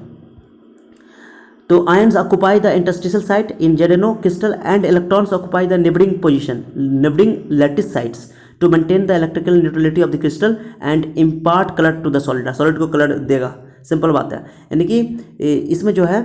तो ions occupy the interstitial site in ZnO crystal and electrons occupy the neighbouring lattice sites to maintain the electrical neutrality of the crystal and impart colour to the solid को कलर देगा, सिंपल बात है। यानी कि इसमें जो है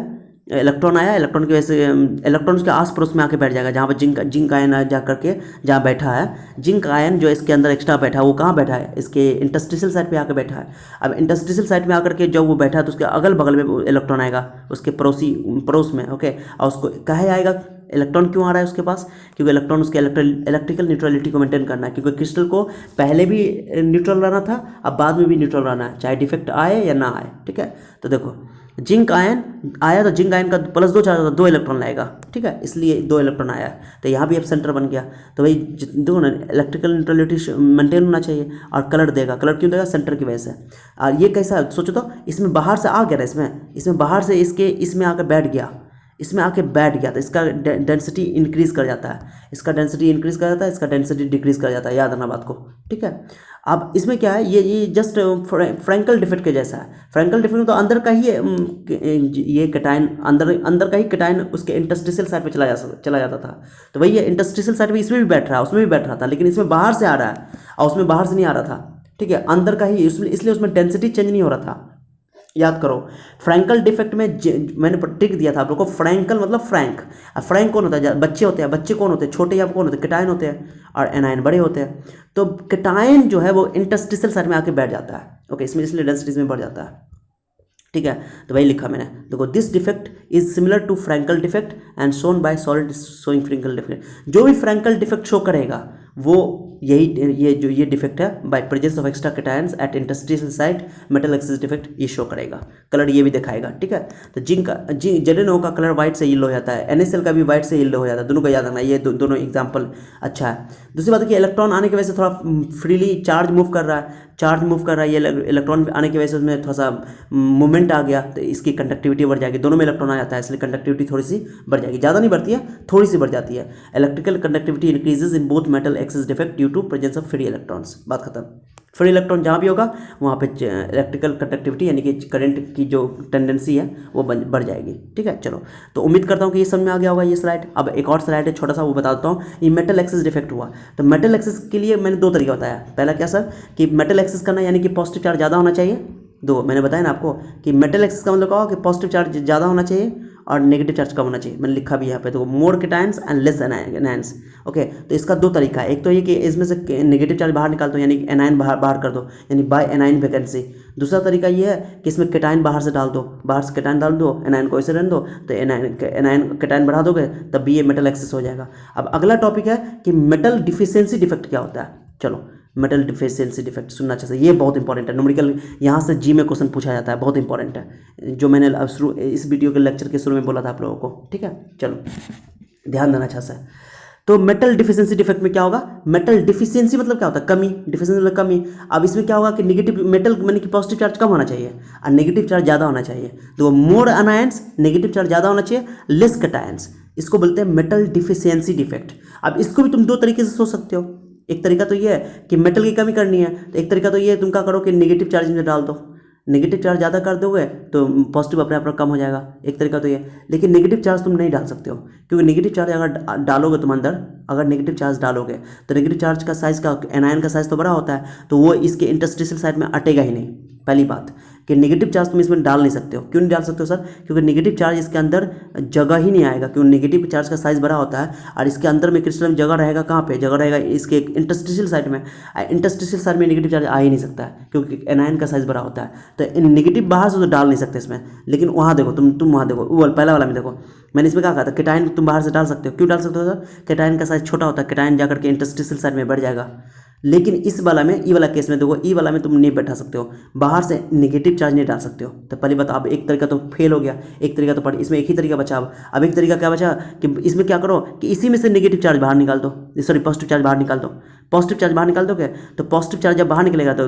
electron आया, इलेक्ट्रॉन की वजह से इलेक्ट्रॉन उसके आस पड़ोस में आके बैठ जाएगा, जहाँ पर जिंक आयन जा करके जहाँ बैठा है, जिंक आयन जो इसके अंदर एक्स्ट्रा बैठा है, वो कहाँ बैठा है, इसके इंटरस्टिशियल साइड पे आकर बैठा है। अब इंटरस्टिशियल साइड में आकर के जब वो बैठा है तो उसके अगल बगल में इलेक्ट्रॉन आएगा, उसके पड़ोस में, ओके। और उसको कहे आएगा, इलेक्ट्रॉन क्यों आ रहा है उसके पास, क्योंकि इलेक्ट्रॉन उसके इलेक्ट्रिकल न्यूट्रलिटी को मेंटेन करना है, क्योंकि क्रिस्टल को पहले भी न्यूट्रल रहना था, अब बाद में भी न्यूट्रल रहना है, चाहे डिफेक्ट आए या ना आए, ठीक है। तो देखो जिंक आयन आया तो जिंक आयन का +2 चार्ज होता है, 2 इलेक्ट्रॉन लाएगा, ठीक है, इसलिए 2 इलेक्ट्रॉन आया, तो यहाँ भी एफ सेंटर बन गया। तो भाई देखो ना, इलेक्ट्रिकल न्यूट्रलिटी मेंटेन होना चाहिए, और कलर देगा, कलर क्यों देगा, सेंटर की वजह से। और ये कैसा सोचो तो, इसमें बाहर से आ गया था, इसमें बाहर से इसमें आकर बैठ गया, तो इसका डेंसिटी इंक्रीज कर जाता है, इसका डेंसिटी डिक्रीज कर जाता है, याद रखना बात को, ठीक है। अब इसमें क्या है, ये जस्ट फ्रैंकल डिफेक्ट के जैसा है। फ्रैंकल डिफेक्ट में तो अंदर का ही ये कैटायन, अंदर का ही कैटायन उसके इंटरस्टिशियल साइड पे चला जाता था। तो वही इंटरस्टिशियल साइड पे इसमें भी बैठ रहा है, उसमें भी बैठ रहा था, लेकिन इसमें बाहर से आ रहा है और उसमें बाहर से नहीं आ रहा था, ठीक है, अंदर का ही, इसलिए उसमें डेंसिटी चेंज नहीं हो रहा था। याद करो, फ्रैंकल डिफेक्ट में मैंने ट्रिक दिया था आप लोग को, फ्रैंकल मतलब फ्रैंक कौन होता है, बच्चे होते हैं, बच्चे कौन होते हैं, छोटे या कौन होते हैं, कैटायन होते हैं, और एनायन बड़े होते हैं। तो कैटायन जो है वो इंटरस्टिशियल साइड में आके बैठ जाता है, ओके, इसमें इसलिए डेंसिटी में बढ़ जाता है, ठीक है। तो वही लिखा मैंने, देखो this defect is similar to Frenkel defect and shown by solid showing Frenkel defect. जो भी फ्रैंकल डिफेक्ट शो करेगा वो ये डिफेक्ट है, by presence of extra cations at interstitial site, metal excess defect ये शो करेगा, कलर ये भी दिखाएगा, ठीक है। तो ZnO का कलर व्हाइट से येलो हो जाता है, NaCl का भी व्हाइट से येलो हो जाता है, दोनों का याद रखना, ये दोनों एग्जाम्पल अच्छा है। दूसरी बात है कि इलेक्ट्रॉन आने की वजह से थोड़ा फ्रीली चार्ज मूव कर रहा है, ये इलेक्ट्रॉन आने की वजह से उसमें थोड़ा सा मूवमेंट आ गया, तो इसकी कंडक्टिविटी बढ़ जाएगी, दोनों में इलेक्ट्रॉन आ जाता है, इसलिए कंडक्टिविटी थोड़ी सी बढ़ जाएगी, ज़्यादा नहीं बढ़ती है, थोड़ी सी बढ़ जाती है। Electrical conductivity increases in both metal excess defect due to presence of free electrons, बात खत्म। फ्री इलेक्ट्रॉन जहाँ भी होगा वहाँ पे इलेक्ट्रिकल कंडक्टिविटी यानी कि करंट की जो टेंडेंसी है वो बढ़ जाएगी, ठीक है। चलो, तो उम्मीद करता हूँ कि ये समझ में आ गया होगा ये स्लाइड। अब एक और स्लाइड है छोटा सा, वो बता देता हूँ। ये मेटल एक्सिस डिफेक्ट हुआ, तो मेटल एक्सिस के लिए मैंने 2 तरीका बताया। पहला क्या सर, कि मेटल एक्सिस करना यानी कि पॉजिटिव चार्ज ज़्यादा होना चाहिए, मैंने बताया ना आपको कि मेटल एक्सिस का मतलब क्या होगा कि पॉजिटिव चार्ज ज़्यादा होना चाहिए, और नेगेटिव चार्ज कम होना चाहिए। मैंने लिखा भी यहाँ पे, तो more cations and less anions. Okay, तो इसका दो तरीका है, एक तो ये कि इसमें से नेगेटिव चार्ज बाहर निकाल दो, यानी एनायन बाहर कर दो, यानी बाय एनायन वैकेंसी। दूसरा तरीका ये है कि इसमें केटायन बाहर से डाल दो, बाहर से केटायन डाल दो, एनायन को ऐसे रहने दो, तो एनायन केटायन बढ़ा दोगे तब भी ये मेटल एक्सेस हो जाएगा। अब अगला टॉपिक है कि मेटल डिफिशियंसी डिफेक्ट क्या होता है। चलो, मेटल डिफिशियंसी डिफेक्ट सुनना अच्छे से, ये बहुत इंपॉर्टेंट है, न्यूमेरिकल यहाँ से जी में क्वेश्चन पूछा जाता है, बहुत इंपॉर्टेंट है, जो मैंने अब शुरू इस वीडियो के लेक्चर के शुरू में बोला था आप लोगों को। ठीक है, चलो ध्यान देना अच्छा से। तो मेटल डिफिशियंसी डिफेक्ट में क्या होगा, मेटल डिफिशियंसी मतलब क्या होता है, कमी, डिफिशियंसी मतलब कमी। अब इसमें क्या होगा कि नेगेटिव मेटल माने कि पॉजिटिव चार्ज कम होना चाहिए और नेगेटिव चार्ज ज़्यादा होना चाहिए। तो मोर अनायंस, नेगेटिव चार्ज ज़्यादा होना चाहिए, लेस कैटायंस, इसको बोलते हैं मेटल डिफिशियंसी डिफेक्ट। अब इसको भी तुम दो तरीके से सोच सकते हो। एक तरीका तो ये है कि मेटल की कमी करनी है, तो एक तरीका तो ये तुम क्या करो कि नेगेटिव चार्ज में डाल दो, नेगेटिव चार्ज ज़्यादा कर दोगे तो पॉजिटिव अपने आप कम हो जाएगा। एक तरीका तो ये, लेकिन नेगेटिव चार्ज तुम नहीं डाल सकते हो, क्योंकि नेगेटिव चार्ज अगर डालोगे तुम अंदर, अगर नेगेटिव चार्ज डालोगे तो नेगेटिव चार्ज का साइज़ का एनायन का साइज़ तो बड़ा होता है, तो वो इसके इंटरस्टिशियल साइड में अटेगा ही नहीं। पहली बात कि नेगेटिव चार्ज तुम इसमें डाल नहीं सकते हो। क्यों नहीं डाल सकते हो सर, क्योंकि नेगेटिव चार्ज इसके अंदर जगह ही नहीं आएगा, क्योंकि नेगेटिव चार्ज का साइज़ बड़ा होता है और इसके अंदर में क्रिस्टल में जगह रहेगा, कहाँ पे जगह रहेगा, इसके इंटरस्टिशियल साइड में। इंटरस्टिशियल साइड में नेगेटिव चार्ज आ ही नहीं सकता है, क्योंकि एनायन का साइज़ बड़ा होता है। तो नेगेटिव बाहर से तो डाल नहीं सकते इसमें, लेकिन वहाँ देखो तुम वहाँ देखो, वो पहला वाला में देखो, मैंने इसमें क्या कहा था, केटायन तुम बाहर से डाल सकते हो। क्यों डाल सकते हो सर, केटायन का साइज़ छोटा होता है, केटायन जाकर के इंटरस्टिशियल साइड में बढ़ जाएगा। लेकिन इस वाला में, ई वाला केस में देखो, ई वाला में तुम नहीं बैठा सकते हो, बाहर से नेगेटिव चार्ज नहीं डाल सकते हो। तो पहली बात, अब एक तरीका तो फेल हो गया, एक तरीका तो पढ़, इसमें एक ही तरीका बचा। अब एक तरीका क्या बचा कि इसमें क्या करो कि इसी में से नेगेटिव चार्ज बाहर निकाल दो, सॉरी पॉजिटिव चार्ज बाहर निकाल दो। पॉजिटिव चार्ज बाहर निकाल दोगे तो पॉजिटिव चार्ज जब बाहर निकलेगा तो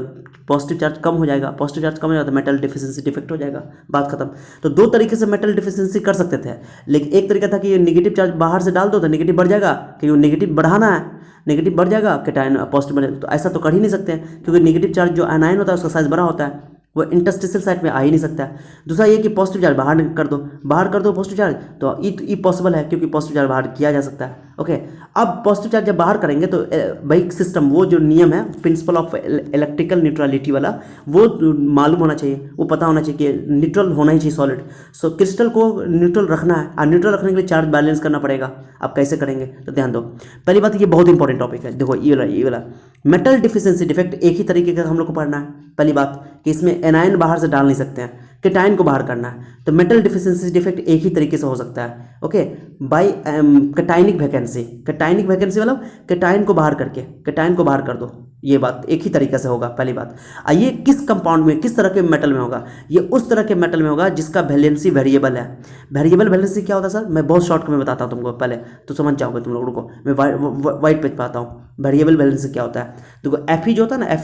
पॉजिटिव चार्ज कम हो जाएगा, पॉजिटिव चार्ज कम हो जाएगा तो मेटल डिफिशियंसी डिफेक्ट हो जाएगा, बात खत्म। तो दो तरीके से मेटल डिफिशियंसी कर सकते थे, लेकिन एक तरीका था कि नेगेटिव चार्ज बाहर से डाल दो तो नेगेटिव बढ़ जाएगा, क्योंकि नेगेटिव बढ़ाना है, नेगेटिव बढ़ जाएगा, केटायन पॉजिटिव बढ़ जाएगा। तो ऐसा तो कर ही नहीं सकते हैं, क्योंकि नेगेटिव चार्ज जो एनायन होता है उसका साइज बड़ा होता है, वो इंटरस्टिशियल साइड में आ ही नहीं सकता है। दूसरा ये कि पॉजिटिव चार्ज बाहर कर दो, बाहर कर दो पॉजिटिव चार्ज, तो ई पॉसिबल है, क्योंकि पॉजिटिव चार्ज बाहर किया जा सकता है। ओके, अब पॉजिटिव चार्ज जब बाहर करेंगे तो भाई सिस्टम, वो जो नियम है प्रिंसिपल ऑफ इलेक्ट्रिकल न्यूट्रलिटी वाला, वो मालूम होना चाहिए, वो पता होना चाहिए कि न्यूट्रल होना ही चाहिए सॉलिड। सो क्रिस्टल को न्यूट्रल रखना है, और न्यूट्रल रखने के लिए चार्ज बैलेंस करना पड़ेगा। आप कैसे करेंगे तो ध्यान दो। पहली बात, ये बहुत इंपॉर्टेंट टॉपिक है, देखो ये वाला मेटल डिफिशियंसी डिफेक्ट एक ही तरीके का हम लोग को पढ़ना है। पहली बात कि इसमें एनायन बाहर से डाल नहीं सकते हैं, केटायन को बाहर करना है, तो मेटल डिफिशियंसी डिफेक्ट एक ही तरीके से हो सकता है। Okay, by cationic vacancy, cationic vacancy मतलब केटायन को बाहर करके, केटायन को बाहर कर दो, ये बात एक ही तरीके से होगा। पहली बात, ये किस कंपाउंड में, किस तरह के मेटल में होगा, ये उस तरह के मेटल में होगा जिसका वैलेंसी वेरिएबल है। वेरिएबल वैलेंसी क्या होता है सर, मैं बहुत शॉर्ट में बताता हूँ तुमको, पहले तो समझ जाओगे तुम लोगों को। मैं वाइट पेज पाता हूँ वेरिएबल वैलेंसी क्या होता है। देखो Fe जो होता है ना,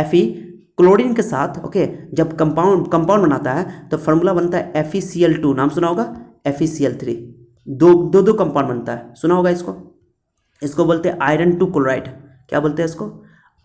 Fe क्लोरीन के साथ, ओके, जब कंपाउंड बनाता है तो फार्मूला बनता है FeCl2, नाम सुना होगा, FeCl3, दो कंपाउंड बनता है, सुना होगा इसको बोलते हैं आयरन टू क्लोराइड। क्या बोलते हैं इसको,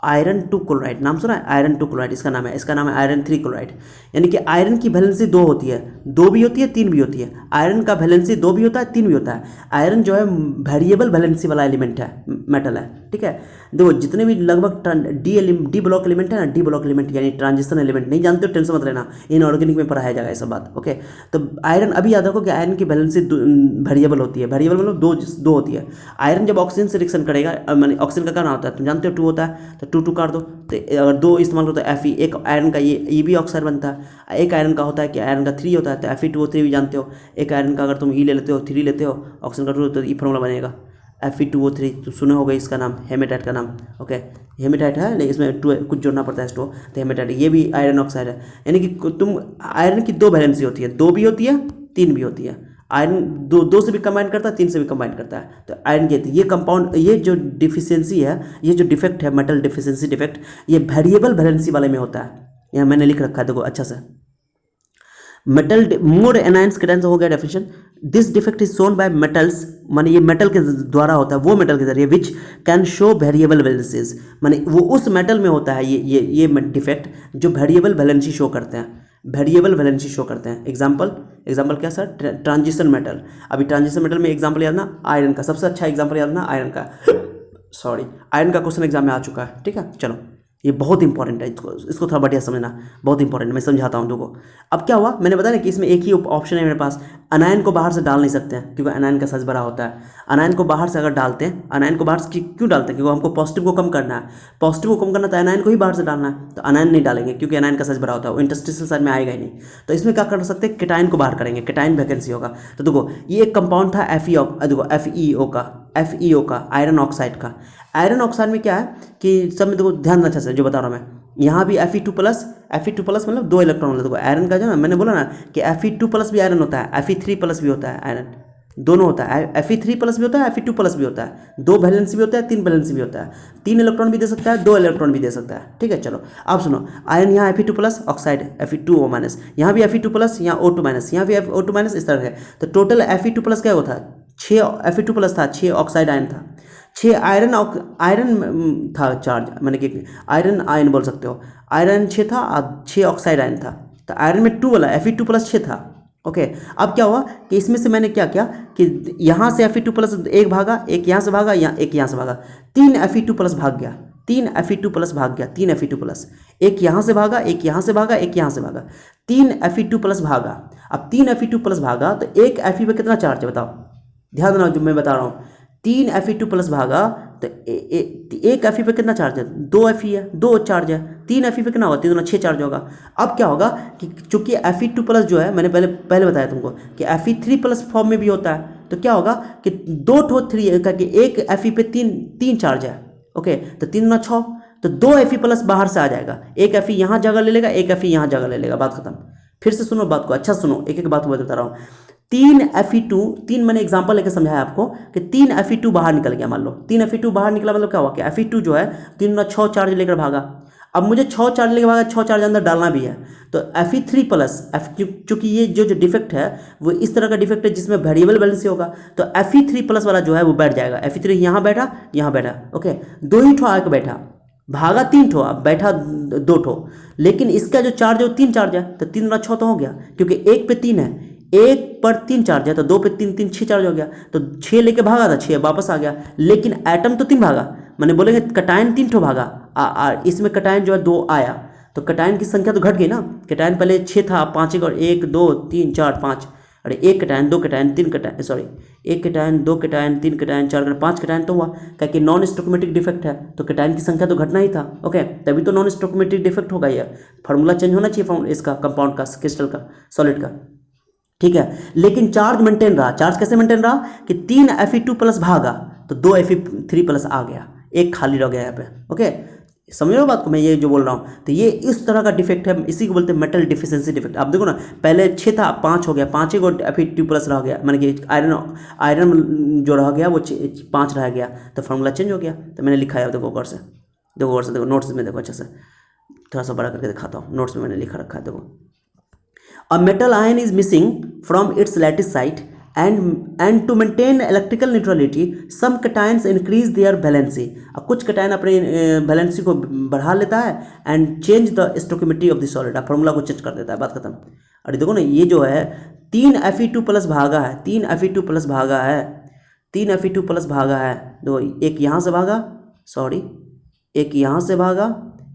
आयरन टू क्लोराइड, नाम सुना है, आयरन टू क्लोराइड इसका नाम है आयरन 3 क्लोराइड। यानी कि आयरन की वैलेंसी दो होती है, दो भी होती है, तीन भी होती है। आयरन का वैलेंसी दो भी होता है, तीन भी होता है। आयरन जो है वेरिएबल वैलेंसी वाला एलिमेंट है, मेटल है, ठीक है। देखो जितने भी लगभग डी ब्लॉक एलिमेंट है ना, डी ब्लॉक एलिमेंट यानी ट्रांजिशन एलिमेंट, नहीं जानते हो टेंशन मत लेना, इनऑर्गेनिक में पढ़ाया जाएगा ये सब बात। ओके, तो आयरन अभी याद रखो कि आयरन की वैलेंसी वेरिएबल होती है, वेरिएबल मतलब दो होती है। आयरन जब ऑक्सीजन से रिएक्शन करेगा, मानी ऑक्सीजन का क्या होता है तुम जानते हो, 2 होता है, तो 2 काट दो, तो अगर 2 इस्तेमाल करो तो Fe, एक आयरन का ये भी ऑक्साइड बनता है। एक आयरन का होता है कि आयरन का 3 होता है, तो Fe2O3 भी जानते हो। एक आयरन का अगर तुम ले लेते हो, 3 लेते हो, ऑक्सीजन का 2, तो ये फॉर्मूला बनेगा Fe2O3, तो सुने होगा इसका नाम, हेमेटाइट का नाम। ओके, हेमेटाइट है, लेकिन इसमें 2 कुछ जोड़ना पड़ता है, तो हेमेटाइट, ये भी आयरन ऑक्साइड है। यानी कि तुम आयरन की 2 वैलेंसी होती है, 2 भी होती है, 3 भी होती है। आयरन दो से भी कंबाइन करता है, 3 से भी कंबाइन करता है। तो आयरन के ये कंपाउंड, ये जो डिफिशियंसी है, ये जो डिफेक्ट है मेटल डिफिशियंसी डिफेक्ट, ये वेरिएबल वैलेंसी वाले में होता है। यहाँ मैंने लिख रखा है, देखो अच्छा से, मेटल मोर एनायंस केटायंस हो गया definition. This defect is shown by metals, माने ये मेटल के द्वारा होता है, वो मेटल के जरिए, which can show variable valencies, माने वो उस मेटल में होता है ये डिफेक्ट जो वेरिएबल वैलेंसी शो करते हैं, वेरिएबल वैलेंसी शो करते हैं। एग्जाम्पल क्या सर, ट्रांजिशन मेटल। अभी ट्रांजिशन मेटल में एग्जाम्पल याद ना, आयरन का सबसे अच्छा एग्जाम्पल याद ना, आयरन का, सॉरी आयरन का क्वेश्चन एग्जाम में आ चुका है, ठीक है। चलो ये बहुत इंपॉर्टेंट है, इसको थोड़ा बढ़िया समझना, बहुत इंपॉर्टेंट है, मैं समझाता हूँ देखो। अब क्या हुआ, मैंने बताया ना कि इसमें एक ही ऑप्शन है मेरे पास, अनायन को बाहर से डाल नहीं सकते हैं क्योंकि अनायन का साइज बड़ा होता है। अनायन को बाहर से अगर डालते हैं, अनायन को बाहर से क्यों डालते हैं, क्योंकि हमको पॉजिटिव को कम करना है, पॉजिटिव को कम करना तो अनायन को ही बाहर से डालना है, तो अनायन नहीं डालेंगे क्योंकि अनायन का साइज बड़ा होता है, वो इंटरस्टिशियल साइड में आएगा ही नहीं। तो इसमें क्या कर सकते हैं, केटायन को बाहर करेंगे, केटायन वैकेंसी होगा। तो देखो ये एक कंपाउंड था देखो FeO का आयरन ऑक्साइड का। आयरन ऑक्साइड में क्या है कि सब में देखो ध्यान अच्छा से जो बता रहा हूँ मैं, यहाँ भी Fe2+ मतलब 2 इलेक्ट्रॉन होता है। देखो आयरन का जो ना, मैंने बोला ना कि Fe2+ भी आयरन होता है, Fe3+ भी होता है, आयरन दोनों होता है, Fe3+ भी होता है, Fe2+ भी होता है, 2 वैलेंसी भी होता है, 3 वैलेंसी भी होता है, 3 इलेक्ट्रॉन भी दे सकता है, 2 इलेक्ट्रॉन भी दे सकता है। ठीक है, चलो आप सुनो, आयरन यहाँ Fe2+ ऑक्साइड Fe2O-, यहाँ भी Fe2+, यहाँ O2-, यहाँ भी O2-, इस तरह है। तो टोटल Fe2+ क्या होता है, 6 Fe2+ था, 6 ऑक्साइड आयन था, 6 आयरन था चार्ज, मैंने कि आयरन आयन बोल सकते हो, आयरन 6 था और 6 ऑक्साइड आयन था। तो आयरन में 2 वाला Fe2+ 6 था। ओके, अब क्या हुआ कि इसमें से मैंने क्या किया कि यहाँ से Fe2+ एक भागा, एक यहाँ से भागा, यहाँ एक यहाँ से भागा, 3 Fe2+ भाग गया, 3 Fe2+ भाग गया, 3 Fe2+, एक यहाँ से भागा, एक यहाँ से भागा, एक यहाँ से भागा, 3 Fe2+ भागा। अब 3 Fe2+ भागा तो एक Fe पे कितना चार्ज है बताओ, ध्यान देना जो मैं बता रहा हूँ। 3 Fe2+ भागा तो एक Fe पे कितना चार्ज है, 2 Fe है, 2 चार्ज है, 3 Fe पे कितना होगा, 3 6 चार्ज होगा। अब क्या होगा कि चूंकि Fe2+ जो है, मैंने पहले बताया तुमको कि Fe3+ फॉर्म में भी होता है, तो क्या होगा कि 2 ठो 3 करके एक Fe पे 3 चार्ज है। ओके, तो 3 × 6, तो 2 Fe+ बाहर से आ जाएगा, एक Fe यहाँ जगह ले लेगा, एक Fe यहाँ जगह ले लेगा, बात खत्म। फिर से सुनो बात को, अच्छा सुनो, एक एक बात को बता रहा हूँ। 3 Fe2, मैंने एग्जांपल लेकर समझाया आपको कि 3 Fe2 बाहर निकल गया, मान लो 3 Fe2 बाहर निकला, मतलब क्या हुआ कि Fe2 जो है 3 × 6 चार्ज लेकर भागा। अब मुझे 6 चार्ज लेकर भागा, 6 चार्ज अंदर डालना भी है, तो Fe3+, चूंकि ये जो डिफेक्ट है वो इस तरह का डिफेक्ट है जिसमें वेरिएबल बैलेंस होगा, तो Fe3+ वाला जो है वो बैठ जाएगा, Fe3 यहाँ बैठा, यहाँ बैठा। ओके, 2 ही ठो आके बैठा, भागा 3 ठो, अब बैठा 2 ठो, लेकिन इसका जो चार्ज है वो 3 चार्ज है, तो 3 × 6 तो हो गया, क्योंकि 1 पे 3 है, 1 पर 3 चार्ज है, तो 2 पे 3 6 चार्ज हो गया, तो 6 लेके भागा था, 6 वापस आ गया, लेकिन एटम तो 3 भागा, मैंने बोलेंगे कटायन 3 ठो भागा, इसमें कटायन जो है 2 आया, तो कटायन की संख्या तो घट गई ना। कटायन पहले 6 था, 5 और 1 2 3 4 5, अरे 1 cation 2 cation 3 cation, sorry 1 cation 2 cation 3 cation 4 cation 5 cation तो हुआ, क्या कि नॉन स्टोकोमेटिक डिफेक्ट है, तो कटायन की संख्या तो घटना ही था। ओके, तभी तो नॉन स्टोकोमेटिक डिफेक्ट होगा, ये फार्मूला चेंज होना चाहिए इसका, कंपाउंड का, क्रिस्टल का, सॉलिड का। ठीक है, लेकिन चार्ज मेंटेन रहा। चार्ज कैसे मेंटेन रहा कि 3 Fe2+ भागा तो 2 Fe3+ आ गया, एक खाली रह गया यहाँ पे। ओके, समझ रहे हो बात को, मैं ये जो बोल रहा हूँ, तो ये इस तरह का डिफेक्ट है, इसी को बोलते हैं मेटल डिफिशिएंसी डिफेक्ट। आप देखो ना, पहले 6 था, 5 हो गया, 5 को Fe2+ रह गया, माने कि आयरन जो रह गया वो 5 रह गया, तो फार्मूला चेंज हो गया। तो मैंने लिखा है, देखो गौर से, देखो नोट्स में, देखो अच्छे से, थोड़ा सा बड़ा करके दिखाता हूँ, नोट्स में मैंने लिखा रखा है, देखो। A metal ion is missing from its lattice site, and to maintain electrical neutrality, some cations increase their valency. अब कुछ कटायन अपने वैलेंसी को बढ़ा लेता है and change the stoichiometry of the solid, formula को चेंज कर देता है, बात खत्म। अरे देखो ना, ये जो है 3 Fe2+ भागा है, 3 Fe2+ भागा है, 3 Fe2+ भागा है, दो एक यहाँ से भागा, सॉरी एक यहाँ से भागा,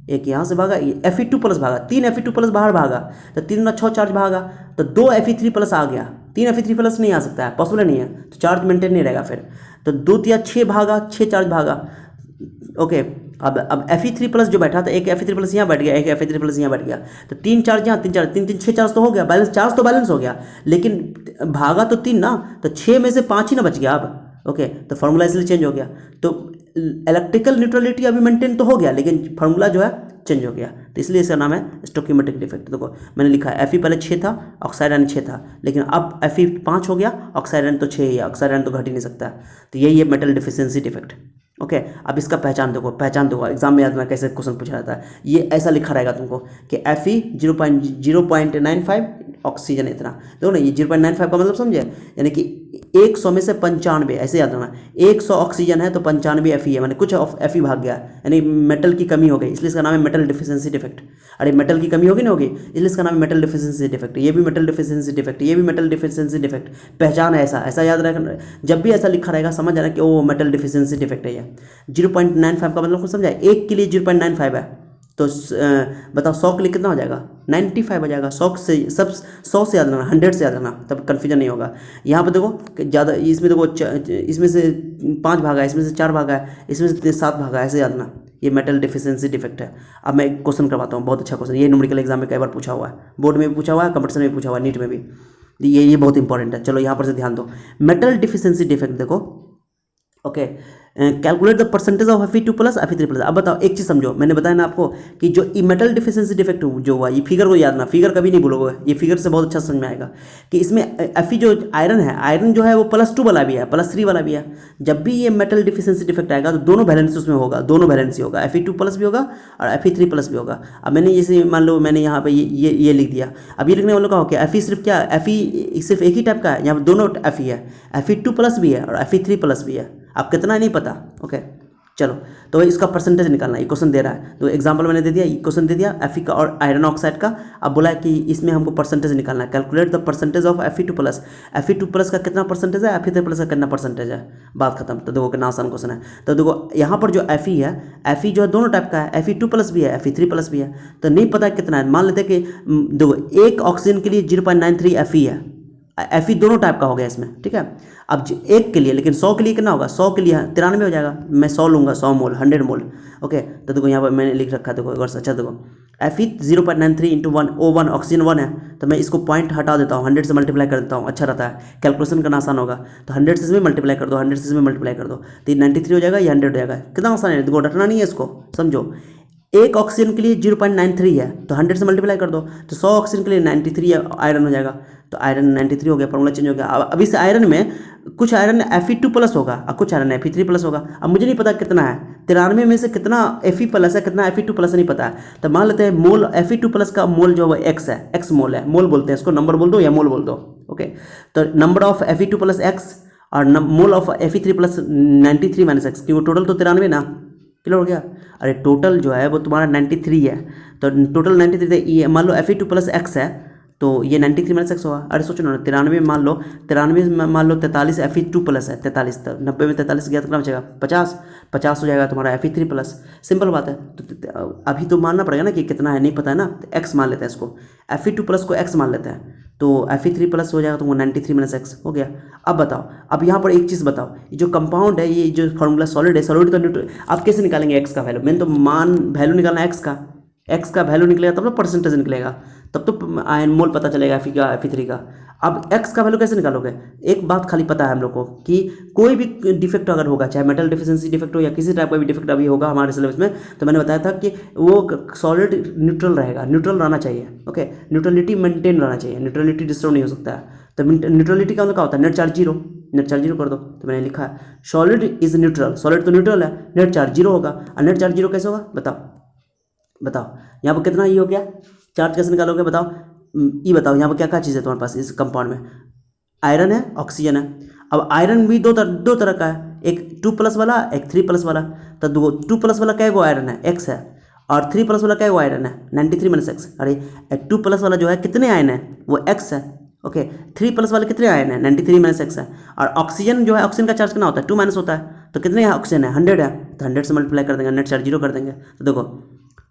एक यहाँ से भागा, Fe2+ भागा, 3 Fe2+ बाहर भागा, तो 3 × 6 चार्ज भागा, तो 2 Fe3+ आ गया, 3 Fe3+ नहीं आ सकता है, पॉसिबल नहीं है, तो चार्ज मेंटेन नहीं रहेगा फिर, तो 2 × 6 भागा, 6 चार्ज भागा। ओके, अब Fe3+ जो बैठा था, एक Fe3+ यहाँ बैठ गया, एक Fe3+ यहाँ बैठ गया, तो 3 चार्ज यहाँ, 3 चार्ज, 3 6 चार्ज तो हो गया, बैलेंस, चार्ज तो बैलेंस हो गया, लेकिन भागा तो 3 ना, तो 6 में से 5 ही ना बच गया अब। ओके, तो फार्मूला इसलिए चेंज हो गया, तो इलेक्ट्रिकल न्यूट्रलिटी अभी मेंटेन तो हो गया, लेकिन फार्मूला जो है चेंज हो गया, तो इसलिए इसका नाम है स्टोकियोमेट्रिक डिफेक्ट। देखो मैंने लिखा है Fe पहले 6 था, ऑक्साइड आयन 6 था, लेकिन अब Fe 5 हो गया, ऑक्साइड आयन तो 6 ही है, ऑक्साइड आयन तो घट ही नहीं सकता, तो यही है मेटल डिफिशिएंसी डिफेक्ट। ओके, अब इसका पहचान देखो, एग्जाम में याद में कैसे क्वेश्चन पूछा जाता है, ये ऐसा लिखा रहेगा तुमको कि Fe 0.95 ऑक्सीजन इतना, देखो ना, ये 0.95 का मतलब समझे, यानी कि 100 में से 95, ऐसे याद रखना, 100 ऑक्सीजन है तो 95 Fe है, माने कुछ Fe भाग गया, यानी मेटल की कमी हो गई, इसलिए इसका नाम है मेटल डिफिशिएंसी डिफेक्ट। अरे मेटल की कमी होगी ना, होगी, इसलिए इसका नाम है मेटल डिफिशिएंसी डिफेक्ट। ये भी मेटल डिफिशिएंसी डिफेक्ट, ये भी मेटल डिफिशिएंसी डिफेक्ट, पहचान है ऐसा याद रखना, जब भी ऐसा लिखा रहेगा समझ जाना कि वो मेटल डिफिशिएंसी डिफेक्ट है। ये 0.95 का मतलब कुछ समझा, एक के लिए 0.95 है, तो बताओ 100 के लिए कितना हो जाएगा, 95 हो जाएगा। 100 से सब 100 से याद रखना, 100 से याद रखना, तब कन्फ्यूजन नहीं होगा। यहाँ पर देखो कि ज़्यादा इसमें देखो इसमें से 5 भागा है, इसमें से 4 भागा है, इसमें से 7 भागा है, ऐसे याद रखना। ये मेटल डिफिशिएंसी डिफेक्ट है। अब मैं एक क्वेश्चन करवाता हूँ, बहुत अच्छा क्वेश्चन, ये न्यूमेरिकल एग्जाम में कई बार पूछा हुआ है, बोर्ड में भी पूछा हुआ है, कंपटीशन में भी पूछा हुआ है, नीट में भी। ये बहुत इंपॉर्टेंट है। चलो यहाँ पर से ध्यान दो, मेटल डिफिशिएंसी डिफेक्ट देखो। Okay, calculate the percentage of Fe2 plus Fe3 plus. अब बताओ एक चीज़ समझो, मैंने बताया ना आपको कि जो ई मेटल डिफिशिएंसी डिफेक्ट जो हुआ, ये फिगर को याद ना, फिगर कभी नहीं भूलोगे, ये फिगर से बहुत अच्छा समझ में आएगा कि इसमें Fe जो आयरन है, आयरन जो है वो +2 वाला भी है, +3 वाला भी है। जब भी ये मेटल डिफिशिएंसी डिफेक्ट आएगा तो दोनों वैलेंसी उसमें होगा, दोनों वैलेंसी होगा, Fe2 प्लस भी होगा और Fe3 प्लस भी होगा। अब मैंने जैसे मान लो मैंने यहाँ पे ये लिख दिया, अब ये लिखने वालों का हो क्या, Fe सिर्फ क्या, Fe सिर्फ एक ही टाइप का है, यहाँ पर दोनों Fe है, Fe2 प्लस भी है और Fe3 प्लस भी है। अब कितना नहीं पता, ओके चलो, तो इसका परसेंटेज निकालना, ये क्वेश्चन दे रहा है, तो एग्जांपल मैंने दे दिया, ये क्वेश्चन दे दिया Fe का और आयरन ऑक्साइड का। अब बोला है कि इसमें हमको परसेंटेज निकालना है, calculate the percentage of Fe2 plus. Fe2 plus का कितना परसेंटेज है, Fe3 प्लस का कितना परसेंटेज है, बात खत्म। तो देखो कितना आसान क्वेश्चन है। तो देखो यहाँ पर जो Fe है, Fe जो है दोनों टाइप का है, Fe2 प्लस भी है, Fe3 प्लस भी है। तो नहीं पता कितना है, मान लेते हैं कि देखो एक ऑक्सीजन के लिए 0.93 Fe है, Fe दोनों टाइप का हो गया इसमें, ठीक है। अब एक के लिए, लेकिन 100 के लिए कितना होगा, 100 के लिए 93 हो जाएगा, मैं 100 लूँगा, 100 मोल, 100 मोल। ओके, तो देखो यहाँ पर मैंने लिख रखा है, देखो एक बार अच्छा देखो, Fe 0.93 इंटू 1 O1, ऑक्सीजन 1 है, तो मैं इसको पॉइंट हटा देता हूँ, 100 से मल्टीप्लाई कर देता हूँ, अच्छा रहता है, कैलकुलेशन करना आसान होगा। तो 100 से इसमें मल्टीप्लाई कर दो, 100 से इसमें मल्टीप्लाई कर दो, तो 93 हो जाएगा, ये 100 हो जाएगा। कितना आसान है, देखो रटना नहीं है इसको, समझो। एक ऑक्सीजन के लिए 0.93 है, तो 100 से मल्टीप्लाई कर दो, तो 100 ऑक्सीजन के लिए 93 आयरन हो जाएगा, तो आयरन 93 हो गया, फॉर्मूला चेंज हो गया। अब इस आयरन में कुछ आयरन Fe2 प्लस होगा और कुछ आयरन Fe3 प्लस होगा। अब मुझे नहीं पता कितना है, 93 में से कितना Fe प्लस है, कितना Fe2 प्लस नहीं पता है। तो मान लेते हैं मोल Fe2 प्लस का मोल जो है x है, x मोल है, मोल बोलते हैं इसको, नंबर बोल दो या मोल बोल दो। ओके, तो number of Fe2 plus x और mole of Fe3 plus 93 minus x, क्योंकि टोटल तो 93 ना, क्लियर हो गया। अरे टोटल जो है वो तुम्हारा 93 है, तो टोटल 93 है, ये मान लो Fe2 प्लस x है, तो ये 93 माइनस एक्स होगा। अरे सोचो ना, 93 मान लो, 93 में मान लो 43 Fe2 प्लस है, 43, तो 90 में 43 गया तो कितना बचेगा, 50 हो जाएगा तुम्हारा Fe3 प्लस, सिंपल बात है। तो अभी तो मानना पड़ेगा ना कि कितना है, नहीं पता है ना, तो x मान लेते हैं इसको, Fe2 प्लस को x मान लेते हैं, तो Fe3 प्लस हो जाएगा तुमको 93 माइनस एक्स हो गया। अब बताओ, अब यहाँ पर एक चीज़ बताओ, ये जो कंपाउंड है, ये जो फॉर्मूला सॉलिड है, सॉलिड तो न्यूट्रल, आप कैसे निकालेंगे x का वैल्यू, मैंने तो मान वैल्यू निकालना है x का वैल्यू निकलेगा तब तो परसेंटेज निकलेगा, तब तो आयन मोल पता चलेगा Fe का, Fe3 का। अब x का वैल्यू कैसे निकालोगे, एक बात खाली पता है हम लोग को कि कोई भी डिफेक्ट अगर होगा, चाहे मेटल डिफिशिएंसी डिफेक्ट हो या किसी टाइप का भी डिफेक्ट अभी होगा हमारे सिलेबस में, तो मैंने बताया था कि वो सॉलिड न्यूट्रल रहेगा, न्यूट्रल रहना चाहिए। ओके, न्यूट्रलिटी मेंटेन रहना चाहिए, न्यूट्रलिटी डिस्टर्ब नहीं हो सकता है। तो न्यूट्रलिटी का मतलब क्या होता है, net charge zero, net charge zero कर दो। तो मैंने लिखा है सॉलिड इज न्यूट्रल, सॉलिड तो न्यूट्रल है, नेट चार्ज जीरो होगा। और नेट चार्ज जीरो कैसे होगा, बताओ यहाँ पर कितना ये हो गया, चार्ज कैसे निकालोगे बताओ, ये बताओ यहाँ पर क्या क्या चीज़ है तुम्हारे पास इस कंपाउंड में, आयरन है, ऑक्सीजन है। अब आयरन भी दो तरह का है, एक 2 प्लस वाला, एक 3 प्लस वाला। तो 2 प्लस वाला क्या वो आयरन है, x है, और 3 प्लस वाला क्या वो आयरन है, 93 माइनस एक्स। अरे 2 प्लस वाला जो है कितने आयन है, वो x है। ओके, 3 प्लस वाले कितने आयन है, 93 माइनस एक्स है। और ऑक्सीजन जो है, ऑक्सीजन का चार्ज कितना होता है, 2 माइनस होता है, तो कितने ऑक्सीजन है, 100 है, तो 100 से मल्टीप्लाई कर देंगे, नेट चार्ज जीरो कर देंगे। तो देखो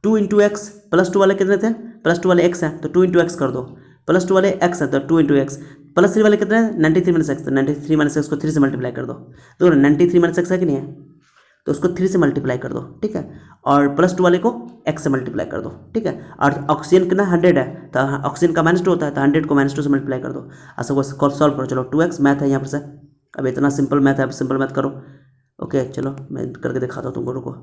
2 इंटू एक्स, प्लस 2 वाले कितने थे, प्लस 2 वाले x है, तो 2 इंटू एक्स कर दो, प्लस 2 वाले x है तो 2 इंटू एक्स, प्लस 3 वाले कितने हैं, 93 माइनस एक्स, तो 93 माइनस एक्स को 3 से मल्टीप्लाई कर दो। तो 93 माइनस एक्स है कि नहीं है, तो उसको 3 से मल्टीप्लाई कर दो, ठीक है। और प्लस 2 वाले को x से मल्टीप्लाई कर दो, ठीक है। और ऑक्सीजन कितना 100 है, तो ऑक्सीजन का -2 होता है, तो 100 को -2 से मल्टीप्लाई कर दो। अच्छा वो सॉल्व करो, चलो 2x मैथ है यहाँ पर से, अब इतना सिंपल मैथ है, अब सिंपल मैथ करो। ओके चलो मैं करके दिखाता हूँ तुमको, रुको।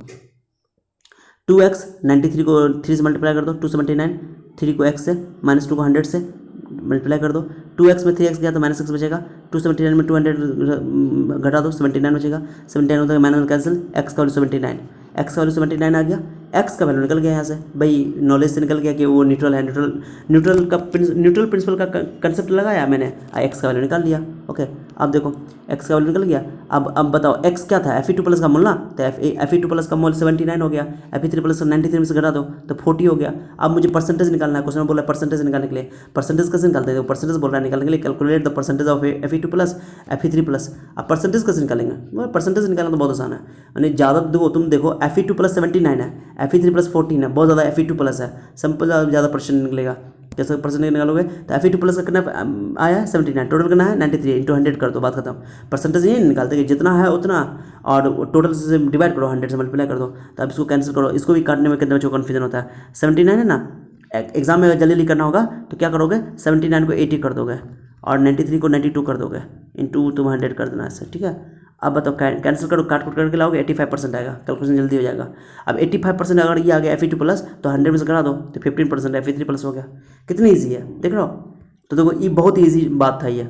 2x 93 को 3 से मल्टीप्लाई कर दो, 279, 3 को x से, -2 को 100 से मल्टीप्लाई कर दो, 2x में 3x गया तो -x बचेगा, 279 में 200 घटा दो, 79 बचेगा, 79 होता है माइनस कैंसिल, x का वैल्यू 79, x का वैल्यू 79 आ गया, x का वैल्यू निकल गया यहाँ से, भाई नॉलेज से निकल गया कि वो न्यूट्रल है, न्यूट्रल प्रिंसिपल का कंसेप्ट लगाया मैंने, x का वैल्यू निकाल लिया। ओके अब देखो x का वैल्यू निकल गया। अब बताओ x क्या था, Fe2+ का मोल ना, तो Fe2+ का मोल 79 हो गया, Fe3+ 93 में से घटा दो तो 40 हो गया। अब मुझे परसेंटेज निकालना है, क्वेश्चन में बोला परसेंटेज निकालने के लिए। परसेंटेज कैसे निकालते हैं, परसेंटेज बोल रहा है निकालने के लिए, calculate the percentage of Fe2+ Fe3+। अब परसेंटेज कैसे निकालेंगे, परसेंटेज निकालना तो बहुत आसान है, यानी ज़्यादा देखो Fe2+ 79 है, Fe3+ 14 है, बहुत ज़्यादा Fe2+ है, सिंपल ज़्यादा परसेंट निकलेगा। जैसे परसेंटेज निकालोगे तो Fe2+ का कितना आया है 79, टोटल कितना है 93, इंटू 100 कर दो, बात खत्म। परसेंटेज ये निकालते कि जितना है उतना और टोटल से डिवाइड करो, 100 से मल्टीप्लाई कर दो। तो अब इसको कैंसिल करो, इसको भी काटने में कितना बच्चों को कन्फ्यूजन होता है। 79 है ना, एग्जाम में अगर जल्दी जल्दी करना होगा तो क्या करोगे, 79 को 80 कर दोगे और 93 को 92 कर दोगे, इंटू तुम 100 कर देना इससे, ठीक है। अब बताओ कैंसिल करो, काट कुट करके लाओगे 85% आएगा, कैलकुलेशन जल्दी हो जाएगा। अब 85% अगर ये आ गया Fe2+, तो 100 में से करा दो तो 15% Fe3+ हो गया। कितनी ईजी है देख रहे हो। तो देखो ये बहुत ईजी बात था ये।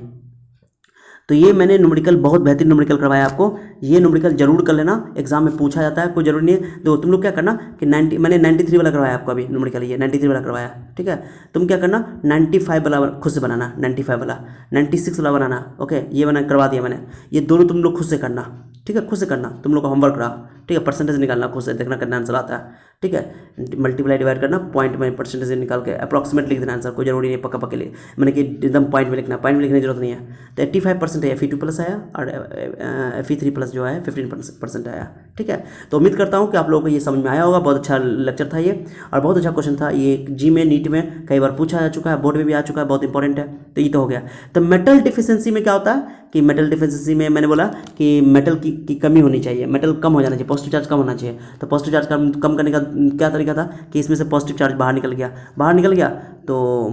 तो ये मैंने न्यूमेरिकल बहुत बेहतरीन न्यूमेरिकल करवाया आपको, ये न्यूमेरिकल जरूर कर लेना, एग्जाम में पूछा जाता है, कोई जरूरी नहीं है। देखो तुम लोग क्या करना कि 90 मैंने 93 वाला करवाया आपको अभी न्यूमेरिकल, ये 93 वाला करवाया, ठीक है। तुम क्या करना 95 वाला खुद से बनाना, 95 वाला, 96 वाला बनाना, ओके। ये मैंने करवा दिया मैंने, ये दोनों तुम लोग खुद से करना, ठीक है, खुद से करना, तुम लोग का होमवर्क रहा, ठीक है। परसेंटेज निकालना खुद से, देखना कितना आंसर आता है, ठीक है। मल्टीप्लाई डिवाइड करना, पॉइंट में परसेंटेज निकाल के अप्रॉक्सीमेट लिख देना आंसर, कोई जरूरी नहीं पक्का पक्के लिए, मैंने कि एकदम पॉइंट में लिखना, पॉइंट में लिखने की जरूरत नहीं है। तो 85% है Fe2+ आया और Fe3+ जो है 15% आया, ठीक है। तो उम्मीद करता हूँ कि आप लोगों को ये समझ में आया होगा। बहुत अच्छा लेक्चर था ये और बहुत अच्छा क्वेश्चन था ये, जी में नीट में कई बार पूछा जा चुका है, बोर्ड में भी आ चुका है, बहुत इंपॉर्टेंट है। तो ये तो हो गया। तो मेटल डिफिशिएंसी में क्या होता है कि मेटल डिफिशिएंसी में मैंने बोला कि मेटल की कमी होनी चाहिए, मेटल कम हो जाना चाहिए, पॉजिटिव चार्ज कम होना चाहिए। तो पॉजिटिव चार्ज कम करने का क्या तरीका था कि इसमें से पॉजिटिव चार्ज बाहर निकल गया, तो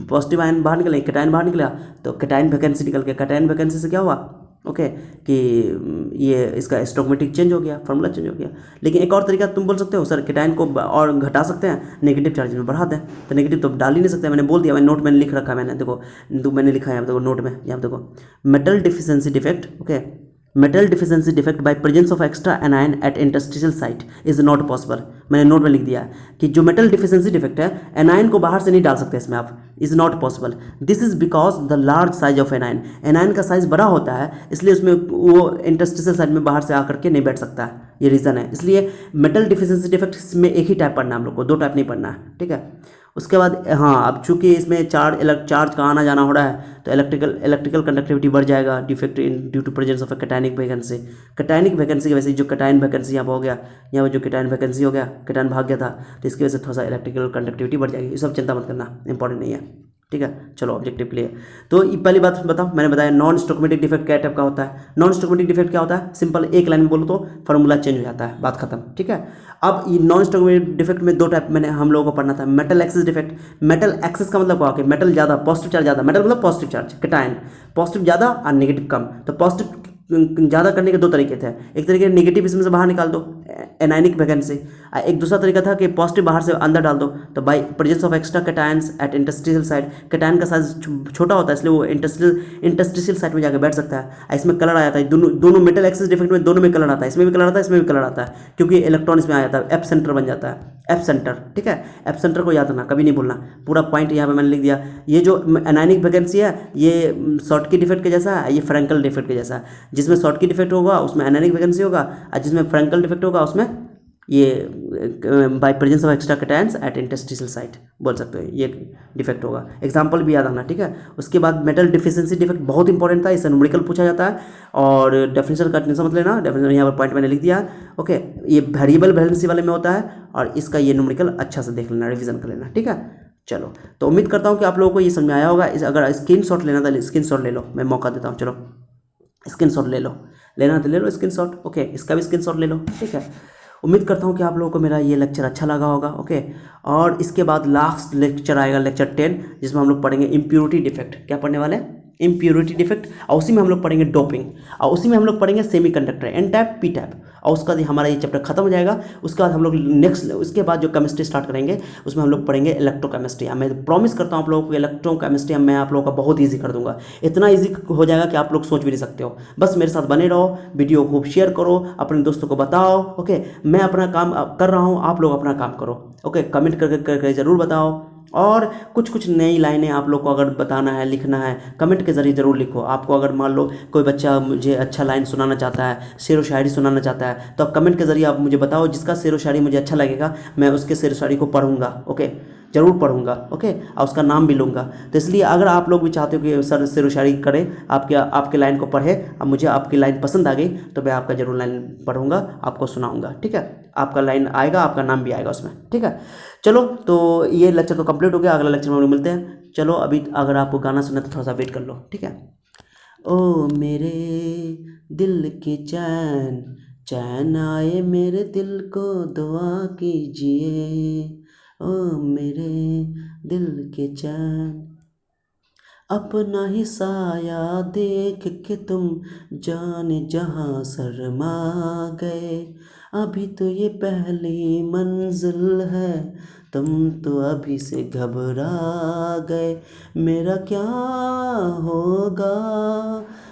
पॉजिटिव आयन बाहर निकले, कैटायन बाहर निकला, तो कैटायन वैकेंसी निकल गया। कैटायन वैकेंसी से क्या हुआ, ओके, कि ये इसका स्टोइकोमेट्रिक चेंज हो गया, फार्मूला चेंज हो गया। लेकिन एक और तरीका तुम बोल सकते हो सर कैटायन को और घटा सकते हैं, नेगेटिव चार्ज में बढ़ा दें। तो नेगेटिव तो डाल ही नहीं सकते, मैंने बोल दिया, मैंने नोट में लिख रखा है, मैंने देखो मैंने लिखा है यहाँ देखो नोट में, यहाँ देखो metal deficiency defect, okay, metal deficiency defect by presence of extra anion at interstitial site is not possible. मैंने नोट में लिख दिया है कि जो मेटल डिफिशिएंसी डिफेक्ट है, एनायन को बाहर से नहीं डाल सकते इसमें आप, is not possible. This is because the large size of anion, anion का साइज बड़ा होता है, इसलिए उसमें वो इंटरस्टिशियल साइट में बाहर से आकर के नहीं बैठ सकता है, ये रीज़न है। इसलिए मेटल डिफिशिएंसी डिफेक्ट में एक ही टाइप पढ़ना है हम लोग को, दो टाइप नहीं पढ़ना है, ठीक है। उसके बाद हाँ, अब चूंकि इसमें चार्ज का आना जाना हो रहा है, तो इलेक्ट्रिकल कंडक्टिविटी बढ़ जाएगा, defect in due to presence of cationic vacancy. Cationic vacancy की वजह से जो कैटायन वैकेंसी यहाँ पर हो गया, यहाँ पर जो कैटायन वैकेंसी हो गया, कैटायन भाग गया था, तो इसकी वजह से थोड़ा सा इलेक्ट्रिकल कंडक्टिविटी बढ़ जाएगी। ये सब चिंता मत करना, इंपॉर्टेंट नहीं है, ठीक है। चलो ऑब्जेक्टिव क्लियर। तो ये पहली बात बताओ, मैंने बताया नॉन स्टोइकोमेट्रिक डिफेक्ट क्या टाइप का होता है। नॉन स्टोइकोमेट्रिक डिफेक्ट क्या होता है, सिंपल एक लाइन में बोलो तो फार्मूला चेंज हो जाता है, बात खत्म, ठीक है। अब ये नॉन स्टोइकोमेट्रिक डिफेक्ट में दो टाइप मैंने हम लोगों को पढ़ना था। Metal excess defect, metal access का मतलब क्या कि मेटल ज़्यादा, पॉजिटिव चार्ज ज़्यादा, मेटल मतलब पॉजिटिव चार्ज, कैटायन पॉजिटिव ज़्यादा और नेगेटिव कम। तो पॉजिटिव ज़्यादा करने के दो तरीके थे, एक तरीके नेगेटिव इसमें से बाहर निकाल दो, एनायनिक वैकेंसी, एक दूसरा तरीका था कि पॉजिटिव बाहर से अंदर डाल दो, तो by presence of extra cations at interstitial side. Cation का साइज छोटा होता है, इसलिए वो इंटरस्टिशियल साइड में जाकर बैठ सकता है। इसमें कलर आ जाता है, दोनों मेटल एक्सेस डिफेक्ट में दोनों में कलर आता है, इसमें भी कलर आता है, इसमें भी कलर आता है, क्योंकि इलेक्ट्रॉन इसमें आ जाता है, एफ सेंटर बन जाता है, एफ सेंटर, ठीक है। एफ सेंटर को याद रखना, कभी नहीं भूलना, पूरा पॉइंट यहाँ पे मैंने लिख दिया। ये जो एनायनिक वैकेंसी है, ये शॉर्टकी डिफेक्ट के जैसा है, ये फ्रैंकल डिफेक्ट के जैसा है। जिसमें शॉर्टकी डिफेक्ट होगा उसमें एनायनिक वैकेंसी होगा, और जिसमें फ्रैंकल डिफेक्ट होगा उसमें ये by presence of extra cations at interstitial site बोल सकते हो, ये डिफेक्ट होगा। एग्जांपल भी याद रखना, ठीक है। उसके बाद मेटल डिफिशिएंसी डिफेक्ट बहुत इंपॉर्टेंट था, इससे न्यूमेरिकल पूछा जाता है, और डेफिनेशन का टेंशन मत लेना, डेफिनेशन यहाँ पर पॉइंट मैंने लिख दिया है, ओके। ये वेरिएबल वैलेंसी वाले में होता है, और इसका ये न्यूमेरिकल अच्छा से देख लेना, रिविजन कर लेना, ठीक है। चलो, तो उम्मीद करता हूँ कि आप लोगों को ये समझ में आया होगा। अगर स्क्रीनशॉट लेना था स्क्रीनशॉट ले लो, मैं मौका देता हूँ, चलो स्क्रीनशॉट ले लो, लेना तो ले लो स्क्रीनशॉट, ओके। इसका भी स्क्रीनशॉट ले लो, ठीक है। उम्मीद करता हूँ कि आप लोगों को मेरा ये लेक्चर अच्छा लगा होगा, ओके। और इसके बाद लास्ट लेक्चर आएगा, लेक्चर 10, जिसमें हम लोग पढ़ेंगे इम्प्योरिटी डिफेक्ट। क्या पढ़ने वाले हैं, इम्प्योरिटी डिफेक्ट, और उसी में हम लोग पढ़ेंगे डोपिंग, और उसी में हम लोग पढ़ेंगे semiconductor, n type p type, और उसका हमारा ये चैप्टर खत्म हो जाएगा। उसके बाद हम लोग नेक्स्ट, उसके बाद जो केमिस्ट्री स्टार्ट करेंगे उसमें हम लोग पढ़ेंगे इलेक्ट्रोकेमिस्ट्री। मैं प्रॉमिस करता हूँ आप लोगों को इलेक्ट्रोकेमिस्ट्री मैं आप लोगों का बहुत ईजी कर दूंगा, इतना ईजी हो जाएगा कि आप लोग सोच भी नहीं सकते हो। बस मेरे साथ बने रहो, वीडियो को शेयर करो, अपने दोस्तों को बताओ, ओके। मैं अपना काम कर रहा हूँ, आप लोग अपना काम करो, ओके। कमेंट करके जरूर बताओ और कुछ कुछ नई लाइनें आप लोग को अगर बताना है, लिखना है, कमेंट के ज़रिए ज़रूर लिखो। आपको अगर मान लो कोई बच्चा मुझे अच्छा लाइन सुनाना चाहता है, शेर व शायरी सुनाना चाहता है, तो आप कमेंट के ज़रिए आप मुझे बताओ, जिसका शेर व शायरी मुझे अच्छा लगेगा मैं उसके शेर व शायरी को पढ़ूंगा। ओके, ज़रूर पढ़ूंगा। ओके, और उसका नाम भी लूँगा। तो इसलिए अगर आप लोग भी चाहते हो कि सर शेर व शायरी करें, आपके लाइन को पढ़े, अब मुझे आपकी लाइन पसंद आ गई तो मैं आपका ज़रूर लाइन पढ़ूंगा, आपको सुनाऊंगा। ठीक है, आपका लाइन आएगा, आपका नाम भी आएगा उसमें। ठीक है, चलो तो ये लेक्चर तो कंप्लीट हो गया, अगला लेक्चर में हम लोग मिलते हैं। चलो अभी अगर आपको गाना सुनना है तो थोड़ा सा वेट कर लो। ठीक है। ओ मेरे दिल की चैन, चैन आए मेरे दिल को दुआ कीजिए। ओ मेरे दिल के चैन, अपना ही साया देख के तुम जाने जहाँ शर्मा गए। अभी तो ये पहली मंजिल है, तुम तो अभी से घबरा गए। मेरा क्या होगा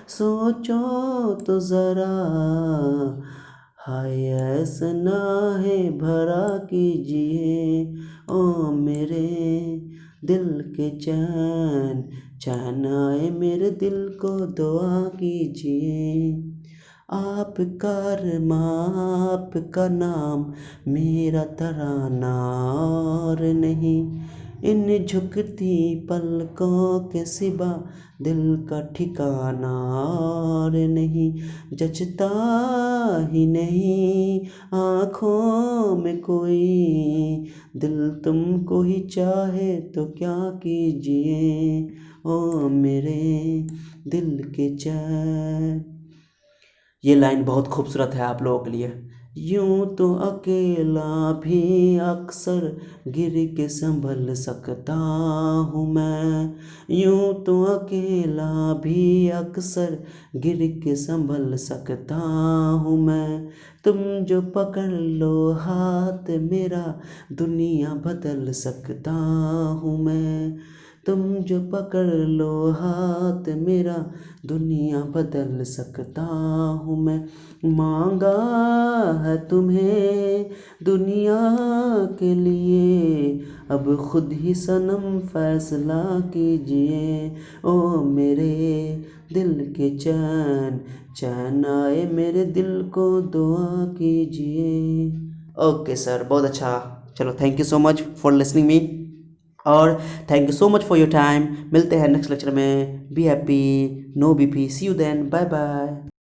सोचो तो ज़रा, हाय ऐसा ना है भरा कीजिए। ओ मेरे दिल के चैन, चैन आए मेरे दिल को दुआ कीजिए। आपका अरमां आपका नाम, मेरा तराना और नहीं। इन झुकती पलकों के सिवा दिल का ठिकाना और नहीं। जचता ही नहीं आँखों में कोई, दिल तुमको ही चाहे तो क्या कीजिए। ओ मेरे दिल के चैन। ये लाइन बहुत खूबसूरत है आप लोगों के लिए। यूं तो अकेला भी अक्सर गिर के संभल सकता हूँ मैं। यूं तो अकेला भी अक्सर गिर के संभल सकता हूँ मैं। तुम जो पकड़ लो हाथ मेरा, दुनिया बदल सकता हूँ मैं। तुम जो पकड़ लो हाथ मेरा, दुनिया बदल सकता हूँ मैं। मांगा है तुम्हें दुनिया के लिए, अब खुद ही सनम फैसला कीजिए। ओ मेरे दिल के चैन, चैन आए मेरे दिल को दुआ कीजिए। ओके सर, बहुत अच्छा। चलो, thank you so much for listening me, और thank you so much for your time. मिलते हैं नेक्स्ट लेक्चर में। Be happy, no BP, see you then, bye bye.